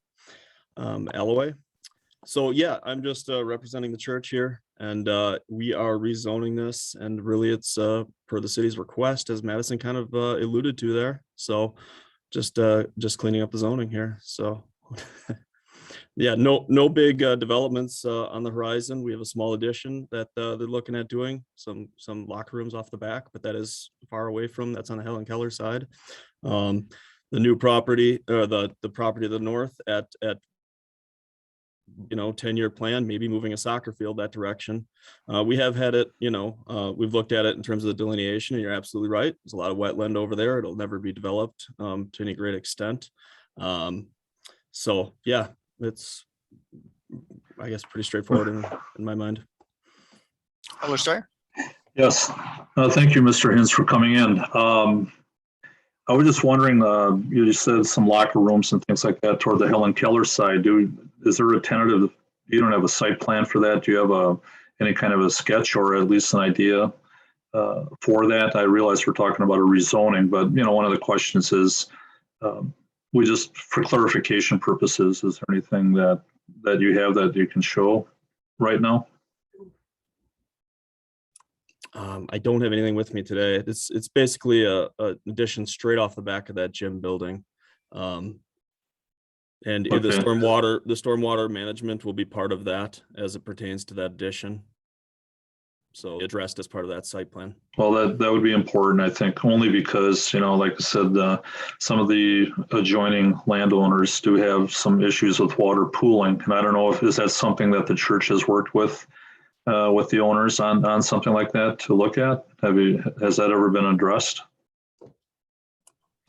Ave, Alloway. So yeah, I'm just representing the church here, and we are rezoning this, and really it's per the city's request, as Madison kind of alluded to there. So just cleaning up the zoning here. So yeah, no big developments on the horizon. We have a small addition that they're looking at doing, some locker rooms off the back, but that is far away from, that's on the Helen Keller side. The new property, or the property to the north at 10-year plan, maybe moving a soccer field that direction. We have had it, we've looked at it in terms of the delineation, and you're absolutely right. There's a lot of wetland over there. It'll never be developed to any great extent. So yeah, it's, I guess, pretty straightforward in my mind. Alder Steyer? Yes, thank you, Mr. Hins, for coming in. I was just wondering, you just said some locker rooms and things like that toward the Helen Keller side. Is there a tentative, you don't have a site plan for that? Do you have any kind of a sketch or at least an idea for that? I realize we're talking about a rezoning, but one of the questions is, we just, for clarification purposes, is there anything that you have that you can show right now? I don't have anything with me today. It's basically a addition straight off the back of that gym building. And Okay. the stormwater management will be part of that as it pertains to that addition. So addressed as part of that site plan. Well, that would be important, I think, only because, like I said, some of the adjoining landowners do have some issues with water pooling. And I don't know is that something that the church has worked with the owners on something like that to look at? Has that ever been addressed?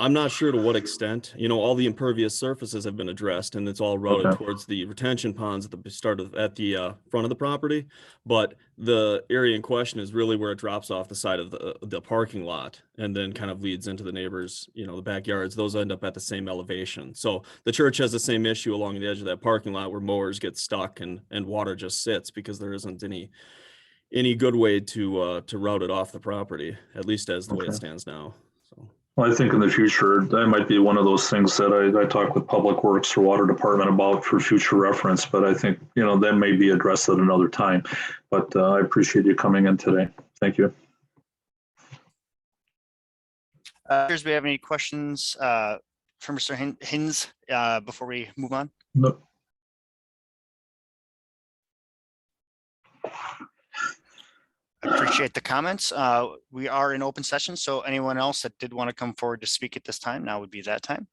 I'm not sure to what extent, all the impervious surfaces have been addressed, and it's all routed towards the retention ponds at the front of the property. But the area in question is really where it drops off the side of the parking lot and then kind of leads into the neighbors, the backyards. Those end up at the same elevation. So the church has the same issue along the edge of that parking lot where mowers get stuck and water just sits because there isn't any good way to route it off the property, at least as the way it stands now. So. Well, I think in the future, that might be one of those things that I talk with Public Works or Water Department about for future reference, but I think, that may be addressed at another time. But I appreciate you coming in today. Thank you. Do we have any questions for Mr. Hins before we move on? No. I appreciate the comments. We are in open session, so anyone else that did want to come forward to speak at this time, now would be that time.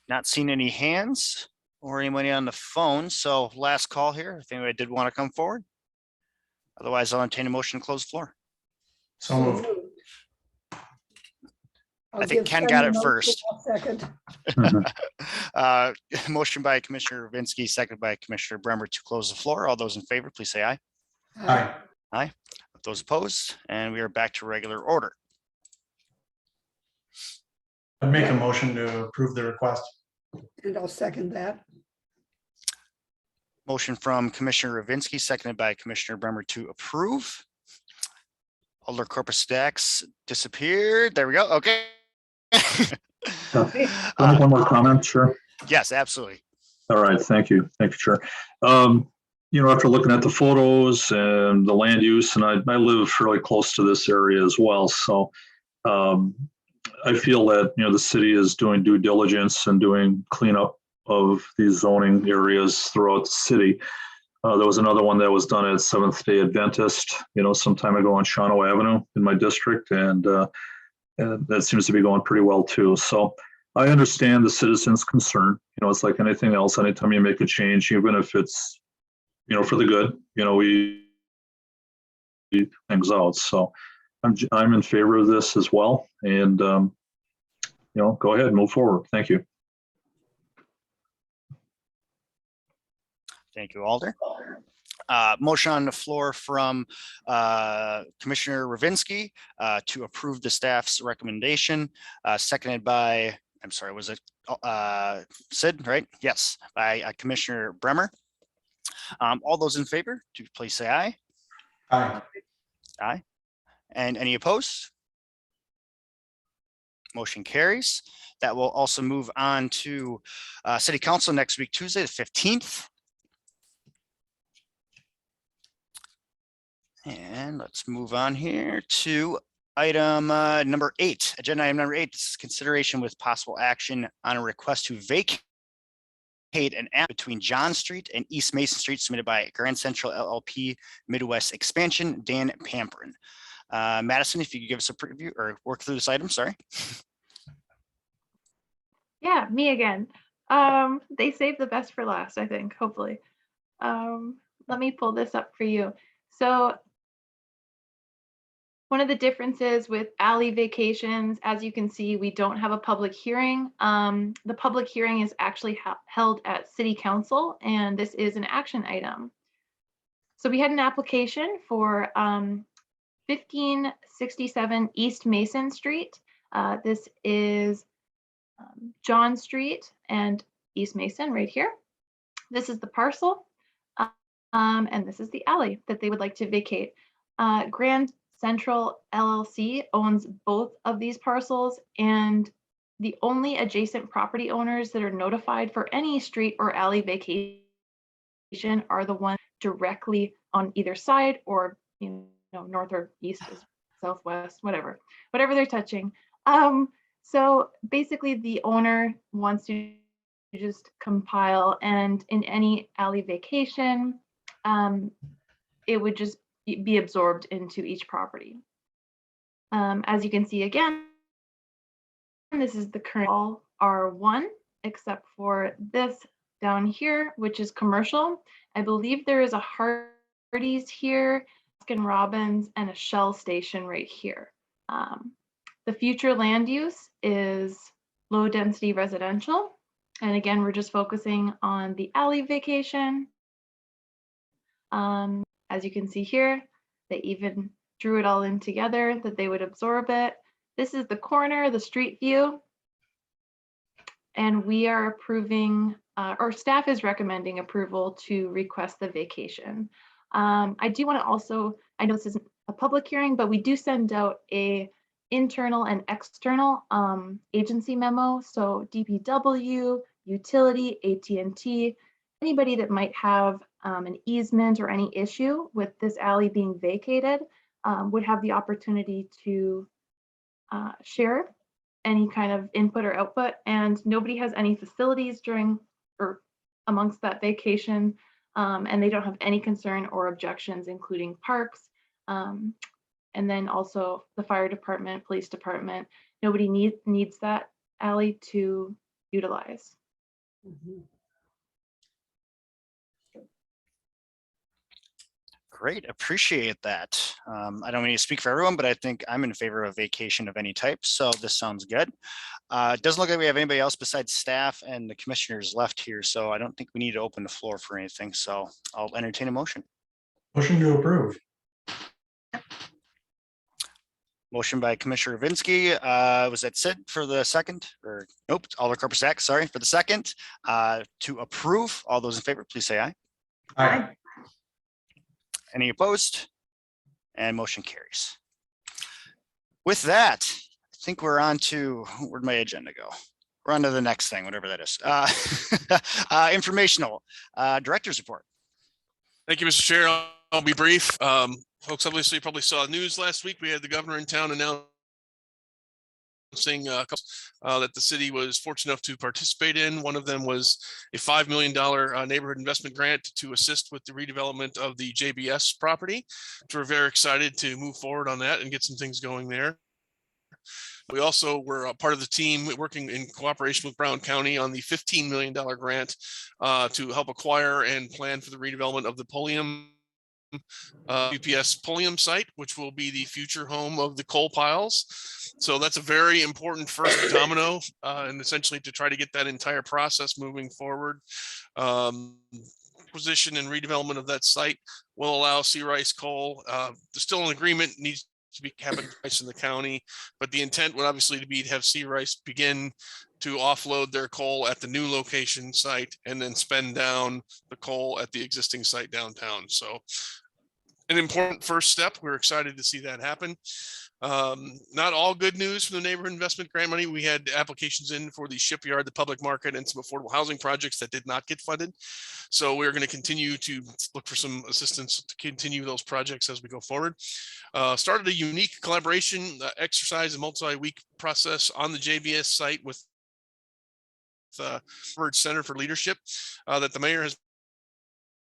Not seeing any hands or anybody on the phone, so last call here, if anybody did want to come forward. Otherwise, I'll entertain a motion to close the floor. So moved. I think Ken got it first. Second. Motion by Commissioner Ravinsky, seconded by Commissioner Bremer to close the floor. All those in favor, please say aye. Aye. Aye. Those opposed, and we are back to regular order. I'd make a motion to approve the request. And I'll second that. Motion from Commissioner Ravinsky, seconded by Commissioner Bremer to approve. Alder Corpus Stacks disappeared. There we go. Okay. One more comment, sure. Yes, absolutely. All right, thank you, Chair. after looking at the photos and the land use, and I live fairly close to this area as well. So I feel that, the city is doing due diligence and doing cleanup of these zoning areas throughout the city. There was another one that was done at Seventh-day Adventist, some time ago on Shawano Avenue in my district, and that seems to be going pretty well too. So I understand the citizens' concern. It's like anything else. Anytime you make a change, even if it's, for the good, we things out. So I'm in favor of this as well. And, go ahead and move forward. Thank you. Thank you, Alder. Motion on the floor from Commissioner Ravinsky to approve the staff's recommendation, seconded by, I'm sorry, was it Sid, right? Yes, by Commissioner Bremer. All those in favor, do please say aye. Aye. Aye. And any opposed? Motion carries. That will also move on to City Council next week, Tuesday, the 15th. And let's move on here to item number 8, agenda item number 8. This is consideration with possible action on a request to vacate an app between John Street and East Mason Street submitted by Grand Central LLP Midwest Expansion, Dan Pamperin. Madison, if you could give us a preview or work through this item, sorry. Yeah, me again. They saved the best for last, I think, hopefully. Let me pull this up for you. So one of the differences with alley vacations, as you can see, we don't have a public hearing. The public hearing is actually held at City Council, and this is an action item. So we had an application for 1567 East Mason Street. This is John Street and East Mason right here. This is the parcel, and this is the alley that they would like to vacate. Grand Central LLC owns both of these parcels, and the only adjacent property owners that are notified for any street or alley vacation are the ones directly on either side, or north or east, southwest, whatever they're touching. So basically the owner wants to just compile, and in any alley vacation, it would just be absorbed into each property. As you can see again, this is the current all R1, except for this down here, which is commercial. I believe there is a Hardee's here, Baskin Robbins, and a Shell station right here. The future land use is low density residential. And again, we're just focusing on the alley vacation. As you can see here, they even drew it all in together that they would absorb it. This is the corner, the street view. And we are approving, or staff is recommending approval to request the vacation. I do want to also, I know this isn't a public hearing, but we do send out a internal and external agency memo. So DPW, utility, AT&T, anybody that might have an easement or any issue with this alley being vacated would have the opportunity to share any kind of input or output, and nobody has any facilities during or amongst that vacation, and they don't have any concern or objections, including parks. And then also the fire department, police department, nobody needs that alley to utilize. Great, appreciate that. I don't mean to speak for everyone, but I think I'm in favor of vacation of any type, so this sounds good. It doesn't look like we have anybody else besides staff and the commissioners left here, so I don't think we need to open the floor for anything, so I'll entertain a motion. Motion to approve. Motion by Commissioner Ravinsky. Was that Sid for the second? Or nope, Alder Corpus-Sack, sorry, for the second. To approve, all those in favor, please say aye. Aye. Any opposed? And motion carries. With that, I think we're on to, where'd my agenda go? We're on to the next thing, whatever that is. Informational, director's report. Thank you, Mr. Chair. I'll be brief. Folks, obviously you probably saw news last week. We had the governor in town announcing that the city was fortunate enough to participate in. One of them was a $5 million neighborhood investment grant to assist with the redevelopment of the JBS property. We're very excited to move forward on that and get some things going there. We also were a part of the team working in cooperation with Brown County on the $15 million grant to help acquire and plan for the redevelopment of the Pulliam UPS Pulliam site, which will be the future home of the coal piles. So that's a very important first domino, and essentially to try to get that entire process moving forward. Acquisition and redevelopment of that site will allow Sea Rice Coal. There's still an agreement needs to be happen twice in the county, but the intent would obviously be to have Sea Rice begin to offload their coal at the new location site and then spend down the coal at the existing site downtown. So an important first step. We're excited to see that happen. Not all good news from the neighborhood investment grant money. We had applications in for the shipyard, the public market, and some affordable housing projects that did not get funded. So we're going to continue to look for some assistance to continue those projects as we go forward. Started a unique collaboration exercise, a multi-week process on the JBS site with the Hillberg Center for Leadership that the mayor has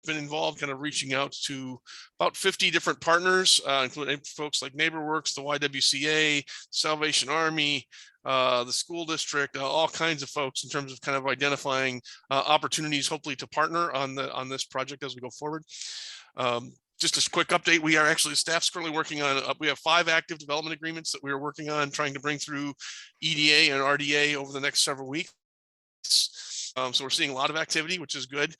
been involved, kind of reaching out to about 50 different partners, including folks like NeighborWorks, the YWCA, Salvation Army, the school district, all kinds of folks in terms of kind of identifying opportunities, hopefully to partner on this project as we go forward. Just a quick update, we are actually, staff's currently working on, we have 5 active development agreements that we are working on trying to bring through EDA and RDA over the next several weeks. So we're seeing a lot of activity, which is good.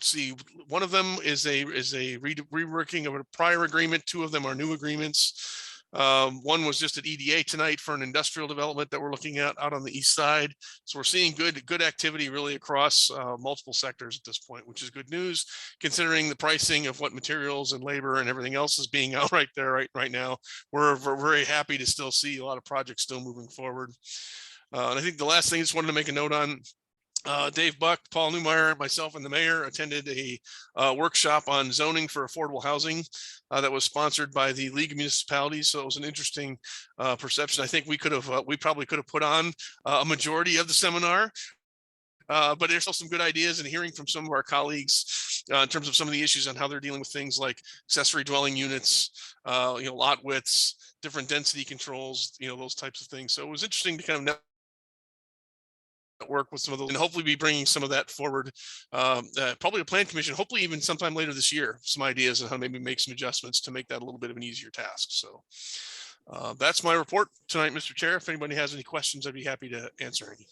See, one of them is a reworking of a prior agreement. 2 of them are new agreements. One was just at EDA tonight for an industrial development that we're looking at out on the east side. So we're seeing good activity really across multiple sectors at this point, which is good news considering the pricing of what materials and labor and everything else is being out right there right now. We're very happy to still see a lot of projects still moving forward. And I think the last thing I just wanted to make a note on, Dave Buck, Paul Newmeyer, myself, and the mayor attended a workshop on zoning for affordable housing that was sponsored by the League of Municipalities. So it was an interesting perception. I think we probably could have put on a majority of the seminar. But there's still some good ideas, and hearing from some of our colleagues in terms of some of the issues on how they're dealing with things like accessory dwelling units, lot widths, different density controls, those types of things. So it was interesting to kind of work with some of those and hopefully be bringing some of that forward, probably to Plan Commission, hopefully even sometime later this year, some ideas on how to maybe make some adjustments to make that a little bit of an easier task. So that's my report tonight, Mr. Chair. If anybody has any questions, I'd be happy to answer any.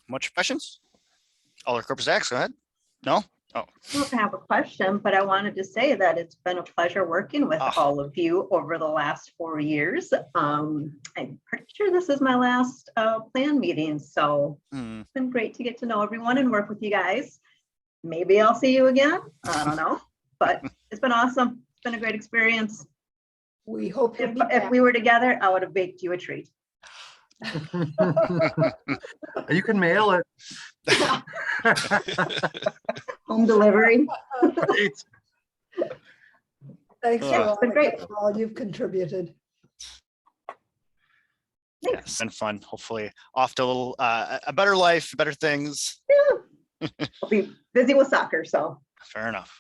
Much questions? Alder Corpus Dax, go ahead. No? Oh. I don't have a question, but I wanted to say that it's been a pleasure working with all of you over the last 4 years. I'm pretty sure this is my last plan meeting, so it's been great to get to know everyone and work with you guys. Maybe I'll see you again. I don't know, but it's been awesome. It's been a great experience. We hope if we were together, I would have baked you a treat. You can mail it. Home delivery. Thanks It's been great. for all you've contributed. Yeah, it's been fun. Hopefully off to a little a better life, better things. Yeah. I'll be busy with soccer, so. Fair enough.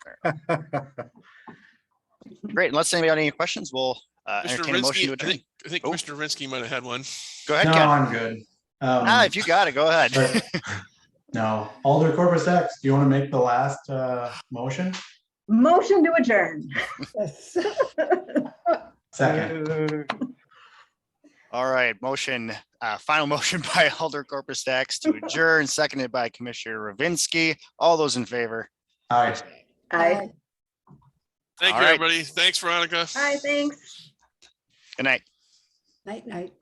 Great. Unless anybody had any questions, we'll entertain a motion to adjourn. I think Commissioner Rinsky might have had one. Go ahead, No, Ken. I'm good. If you got it, go ahead. No, Alder Corpus Dax, do you want to make the last motion? Motion to adjourn. Second. All right, motion, final motion by Alder Corpus Dax to adjourn, seconded by Commissioner Ravinsky. All those in favor? Aye. Aye. Thank you, everybody. Thanks, Veronica. Aye, thanks. Good night. Night, night.